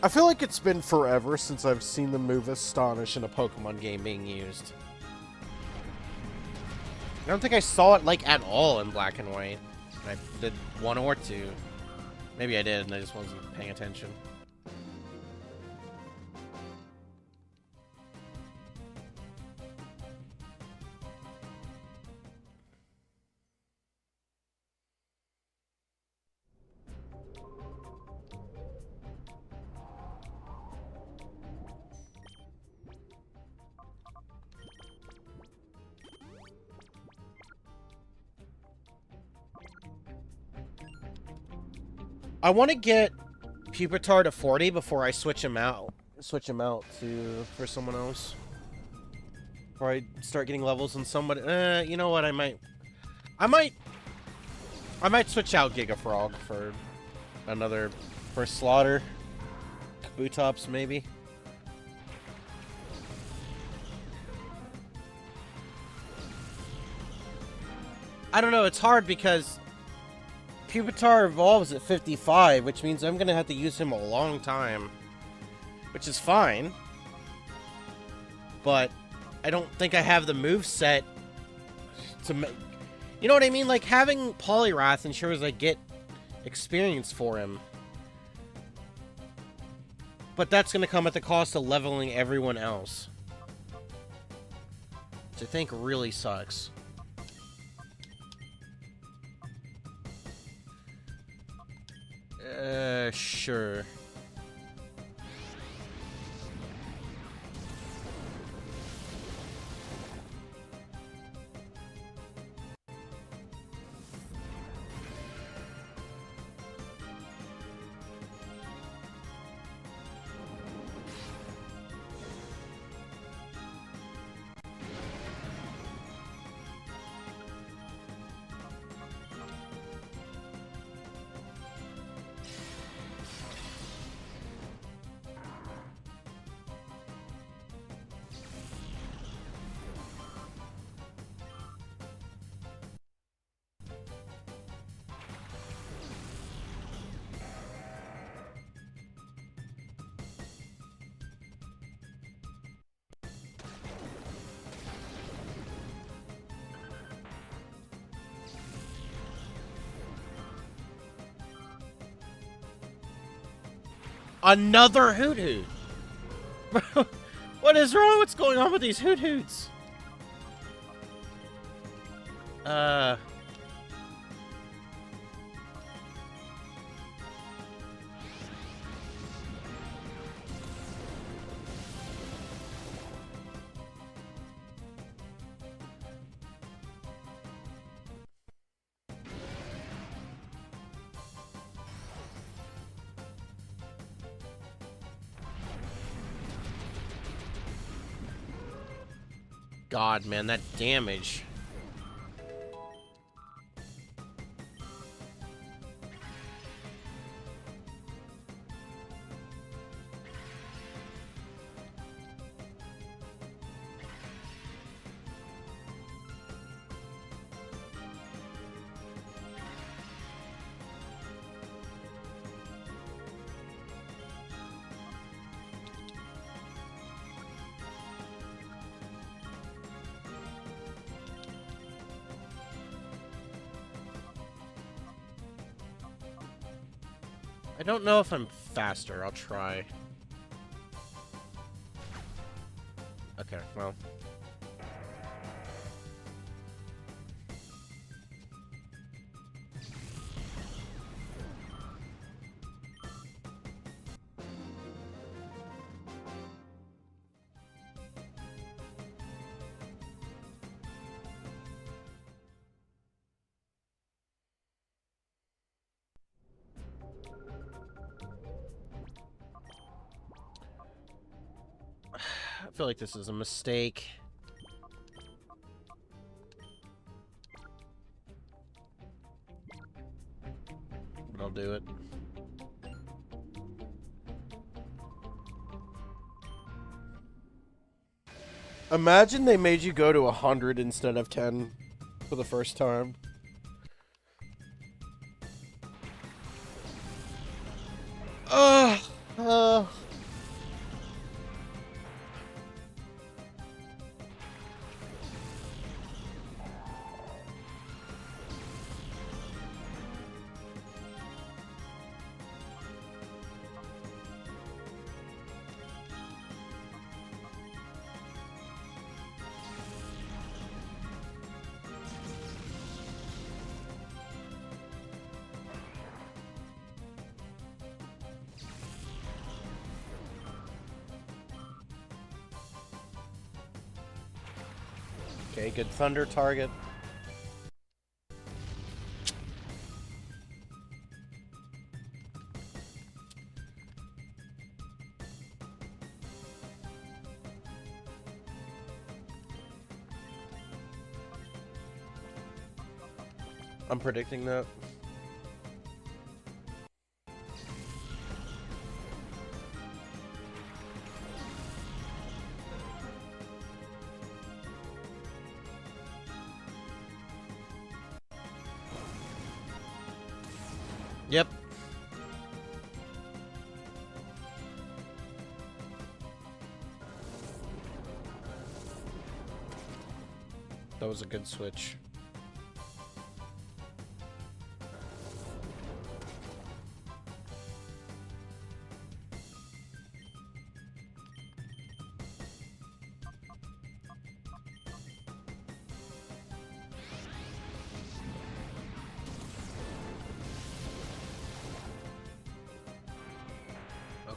I feel like it's been forever since I've seen the move Astonish in a Pokemon game being used. I don't think I saw it, like, at all in Black and White. I did one or two. Maybe I did, and I just wasn't paying attention. I want to get Pupitar to 40 before I switch him out. For someone else. Before I start getting levels on somebody. You know what? I might switch out Giga Frog for Slaughter. Kabutops, maybe. I don't know. It's hard because Pupitar evolves at 55, which means I'm going to have to use him a long time. Which is fine. But I don't think I have the moveset to make... You know what I mean? Like, having Poliwrath ensures I get experience for him. But that's going to come at the cost of leveling everyone else. Which I think really sucks. Sure. Another Hoot Hoot! Bro, what is wrong? What's going on with these Hoot Hoots? God, man, that damage. I don't know if I'm faster. I'll try. Okay, well. I feel like this is a mistake. But I'll do it. Imagine they made you go to 100 instead of 10 for the first time. Okay, good thunder target. I'm predicting that. Yep. That was a good switch.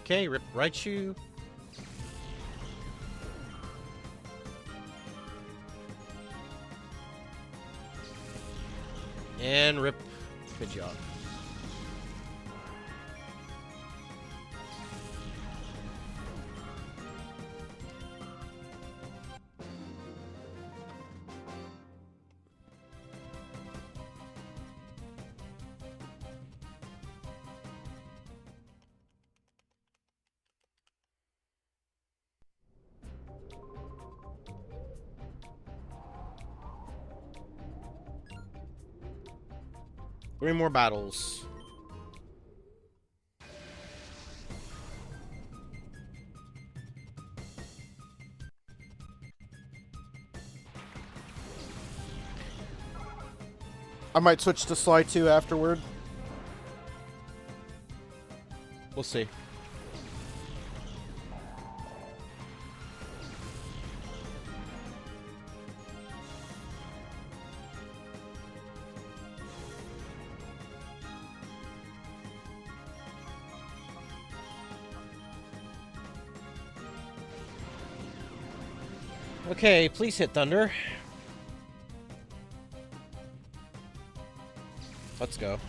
Okay, Rip Raichu. And Rip Pidgeot. Three more battles. I might switch to Sly 2 afterward. We'll see. Okay, please hit thunder. Let's go.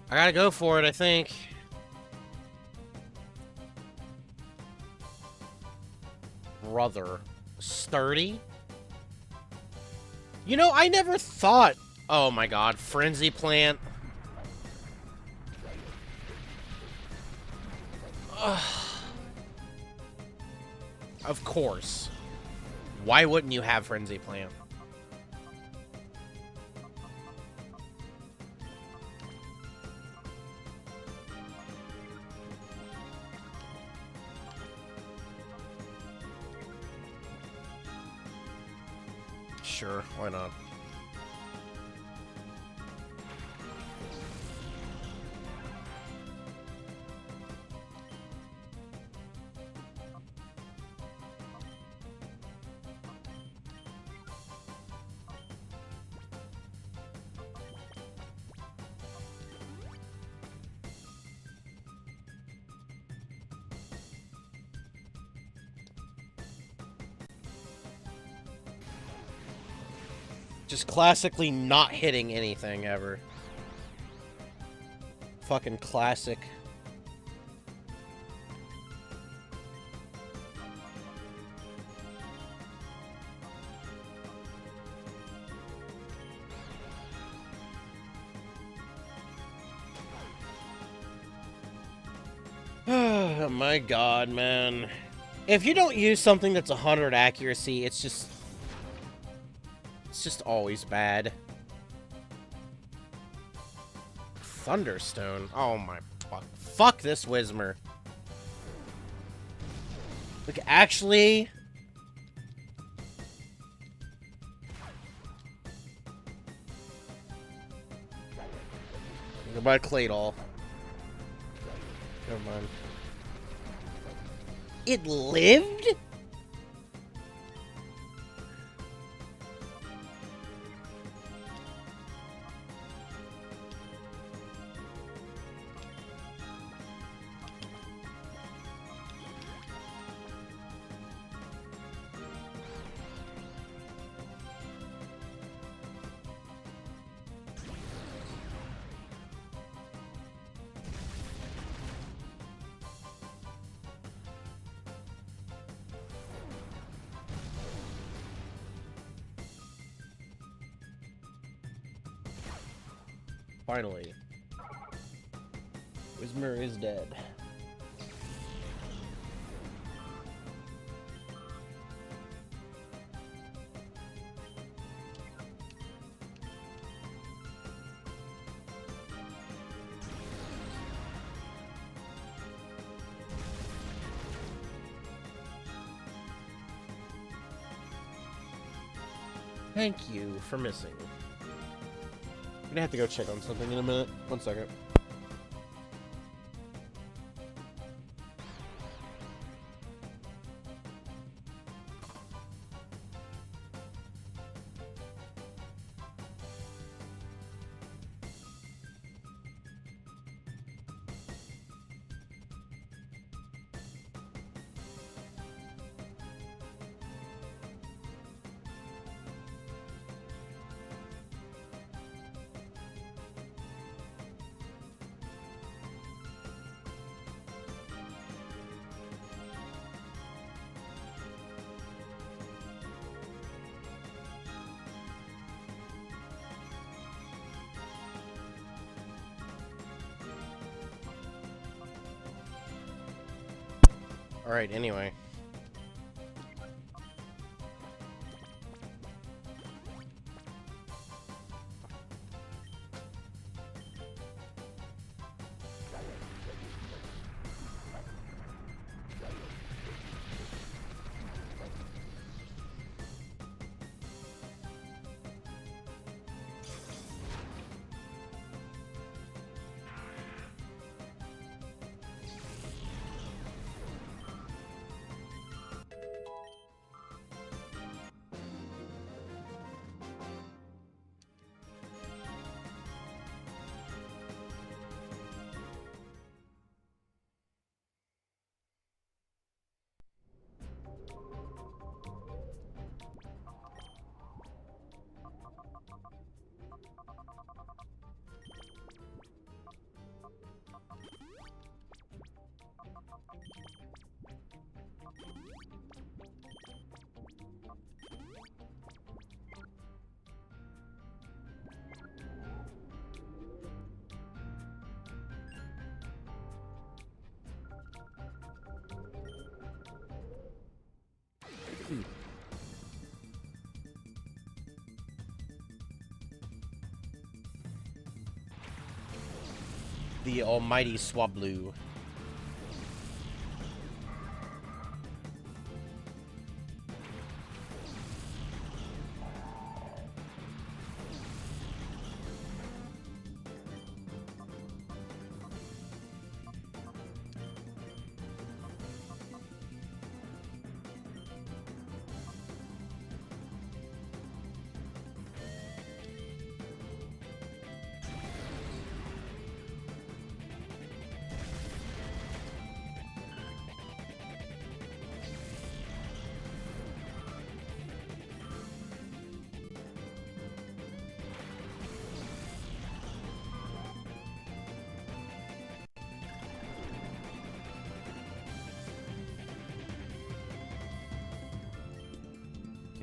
I gotta go for it, I think. Brother. Sturdy? You know, I never thought... Oh my god, Frenzy Plant. Ugh. Of course. Why wouldn't you have Frenzy Plant? Sure, why not? Just classically not hitting anything ever. Fucking classic. Oh my god, man. If you don't use something that's 100 accuracy, it's just always bad. Thunderstone. Oh my fuck. Fuck this Whismer. Like, actually... Goodbye, Claydol. Never mind. It lived? Finally. Whismer is dead. Thank you for missing. I'm gonna have to go check on something in a minute. 1 second. Alright, anyway. The almighty Swablu.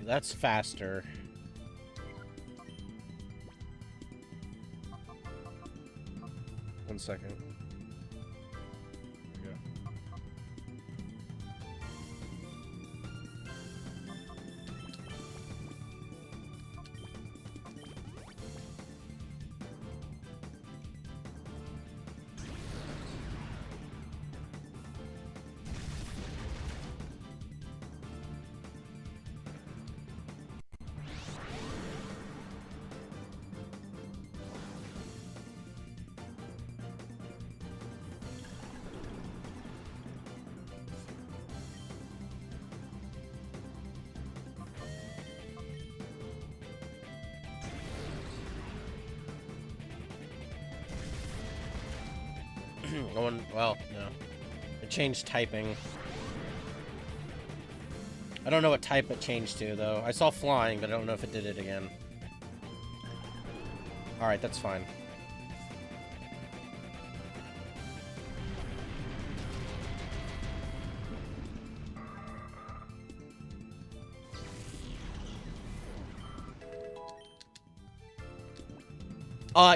Okay, that's faster. One second. Well, no. It changed typing. I don't know what type it changed to, though. I saw flying, but I don't know if it did it again. Alright, that's fine.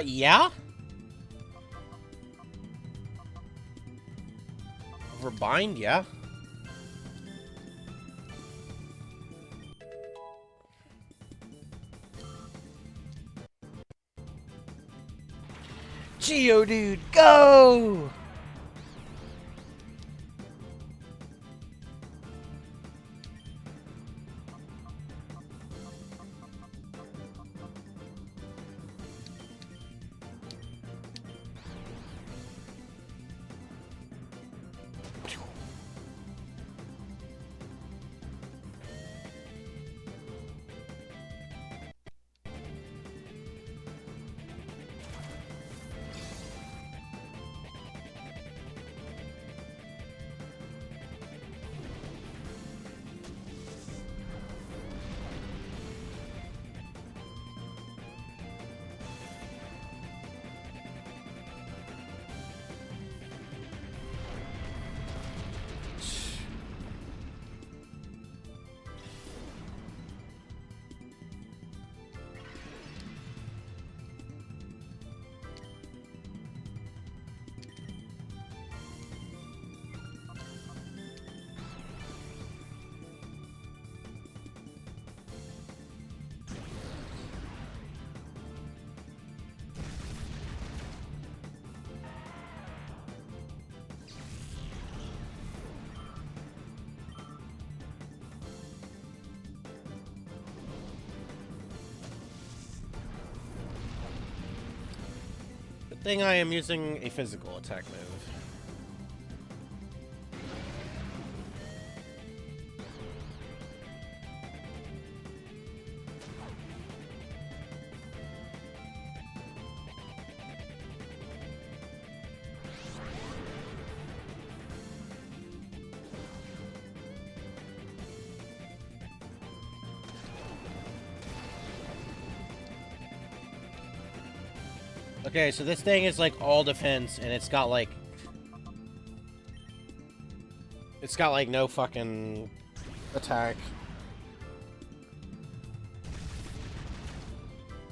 Yeah? Overbind, yeah? Geodude, go! Good thing I am using a physical attack move. Okay, so this thing is like all defense, and it's got like no fucking attack.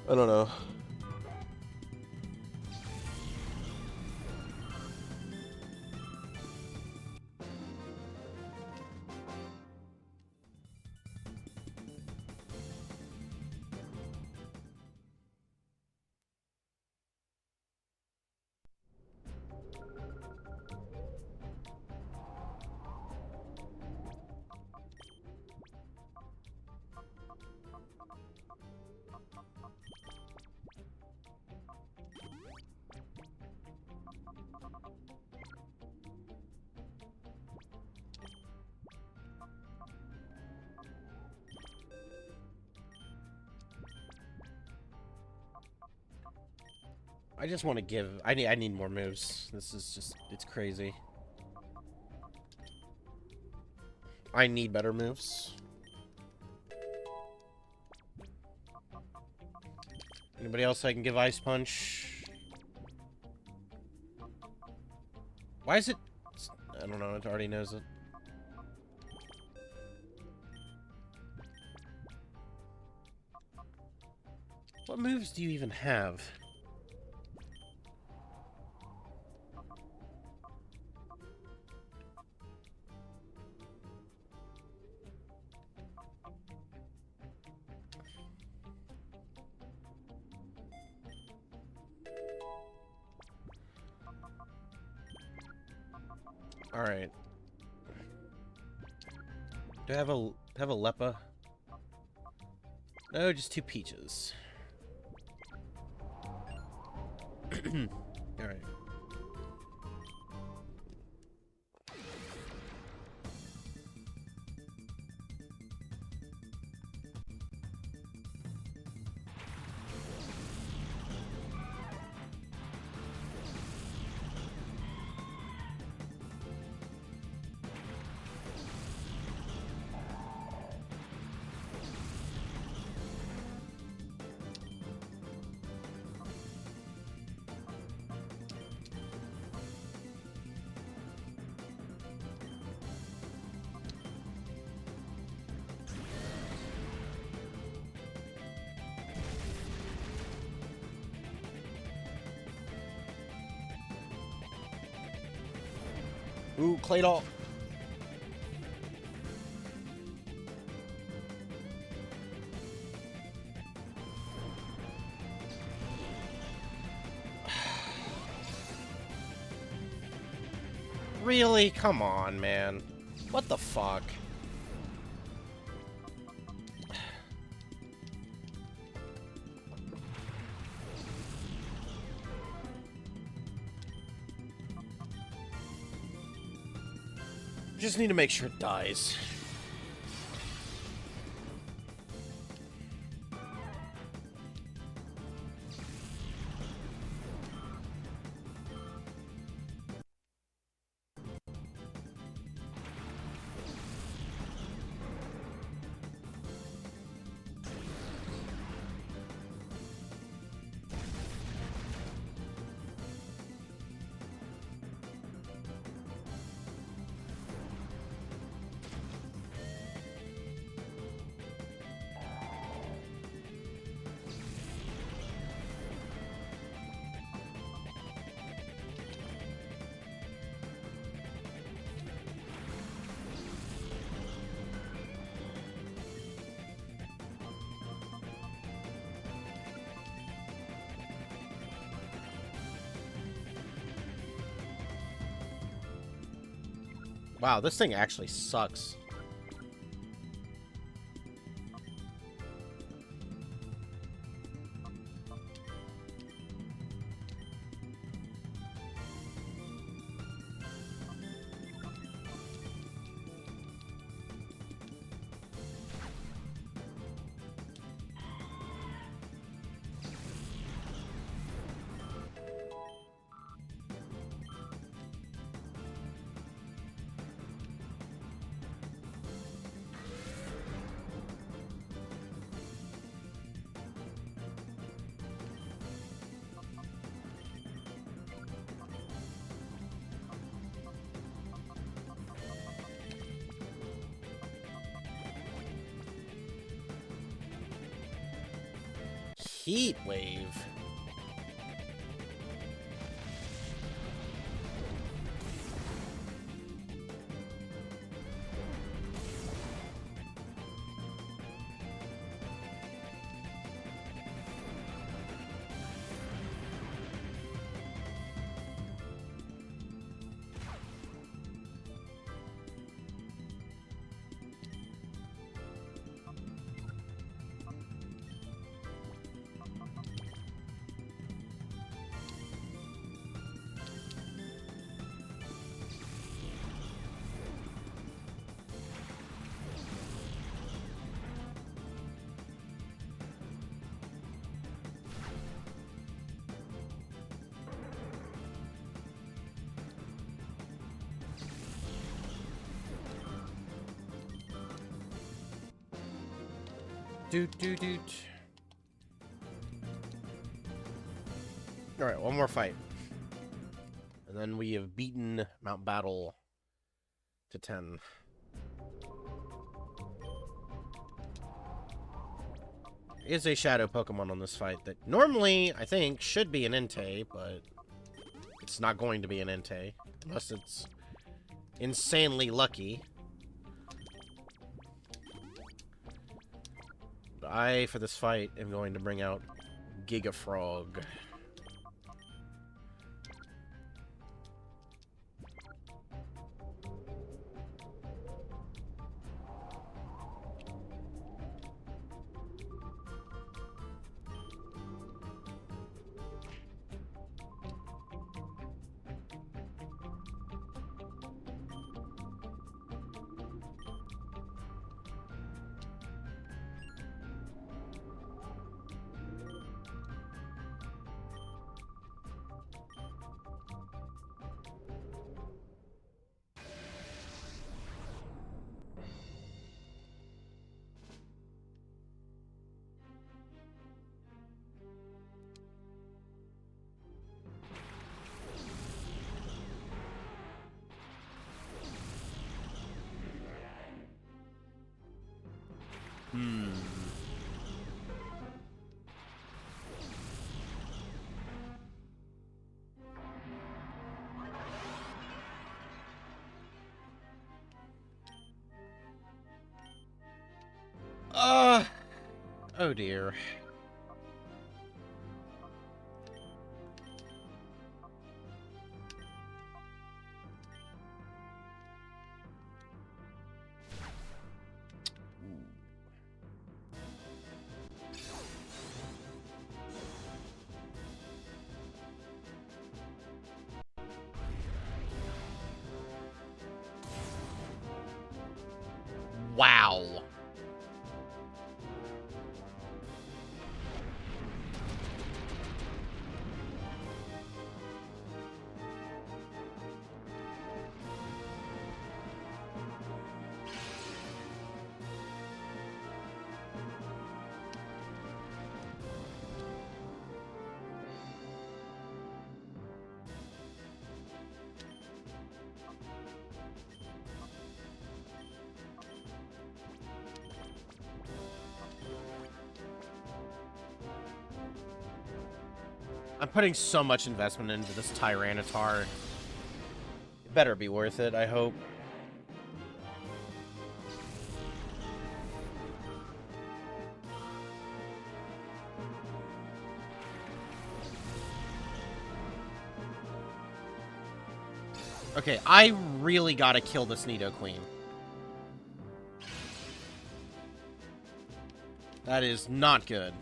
I don't know. I just want to give... I need more moves. This is just... It's crazy. I need better moves. Anybody else I can give Ice Punch? Why is it... I don't know, it already knows it. What moves do you even have? Alright. Do I have a Leppa? No, just 2 Peaches. Alright. Ooh, Claydol. Really? Come on, man. What the fuck? Just need to make sure it dies. Wow, this thing actually sucks. Heat Wave. Alright, one more fight. And then we have beaten Mount Battle to 10. Is a shadow Pokemon on this fight that normally, I think, should be an Entei, but it's not going to be an Entei. Unless it's insanely lucky. But I, for this fight, am going to bring out Giga Frog. Oh dear. Wow. I'm putting so much investment into this Tyranitar. It better be worth it, I hope. Okay, I really gotta kill this Nidoqueen. That is not good.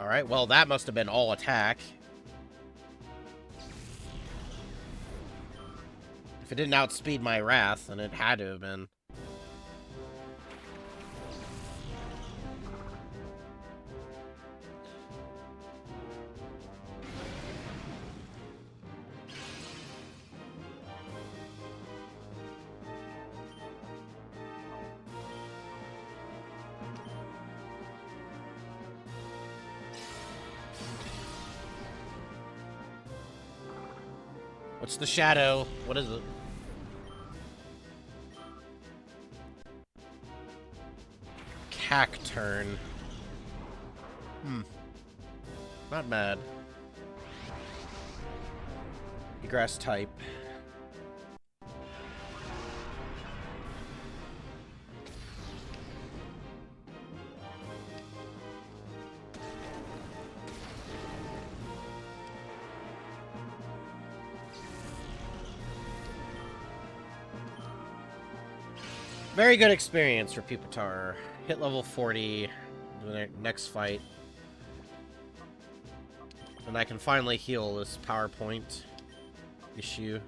Alright, well, that must have been all attack. If it didn't outspeed my Wrath, then it had to have been. What's the shadow? What is it? Cacturn. Not bad. Grass type. Very good experience for Pupitar. hit level 40, the next fight. And I can finally heal this PowerPoint issue.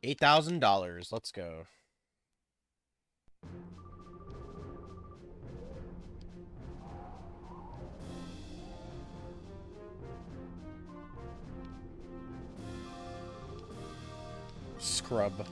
$8,000. Let's go. Scrub.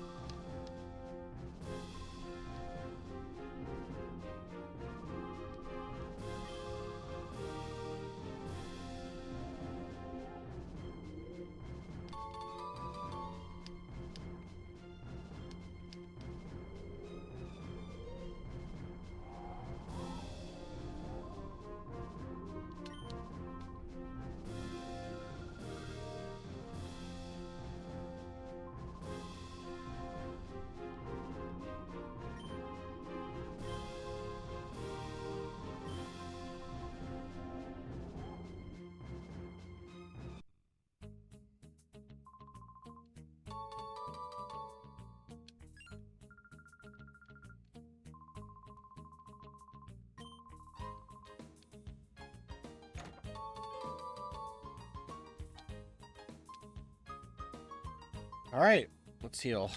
Alright, let's heal.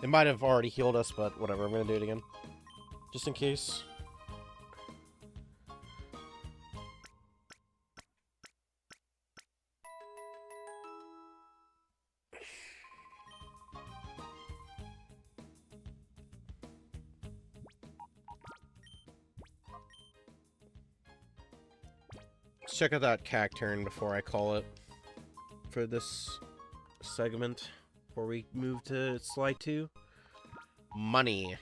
It might have already healed us, but whatever, I'm gonna do it again. Just in case. Let's check out that cacturn before I call it for this segment, before we move to slide 2. Money.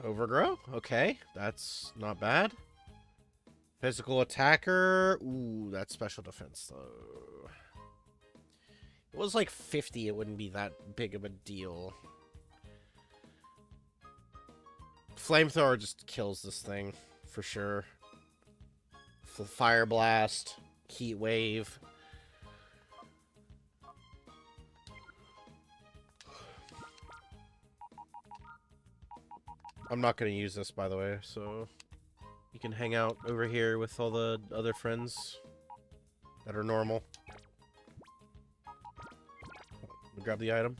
Overgrow? Okay, that's not bad. Physical attacker? Ooh, that's special defense, though. It was like 50, it wouldn't be that big of a deal. Flamethrower just kills this thing, for sure. Fire Blast, Heat Wave. I'm not going to use this, by the way, so you can hang out over here with all the other friends that are normal. Grab the item.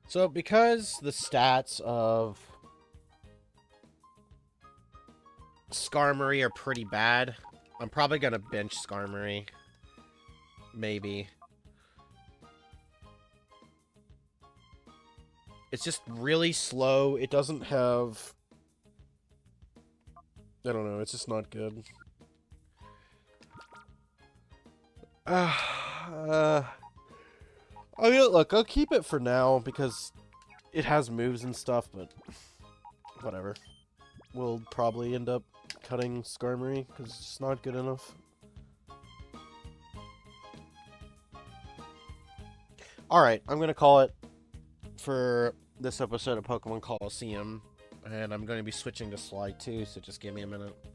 So, because the stats of Skarmory are pretty bad, I'm probably going to bench Skarmory. Maybe. It's just really slow. It doesn't have... I don't know. It's just not good. I mean, look, I'll keep it for now because it has moves and stuff, but whatever. We'll probably end up cutting Skarmory because it's not good enough. Alright, I'm going to call it for this episode of Pokemon Colosseum, and I'm going to be switching to slide 2, so just give me a minute.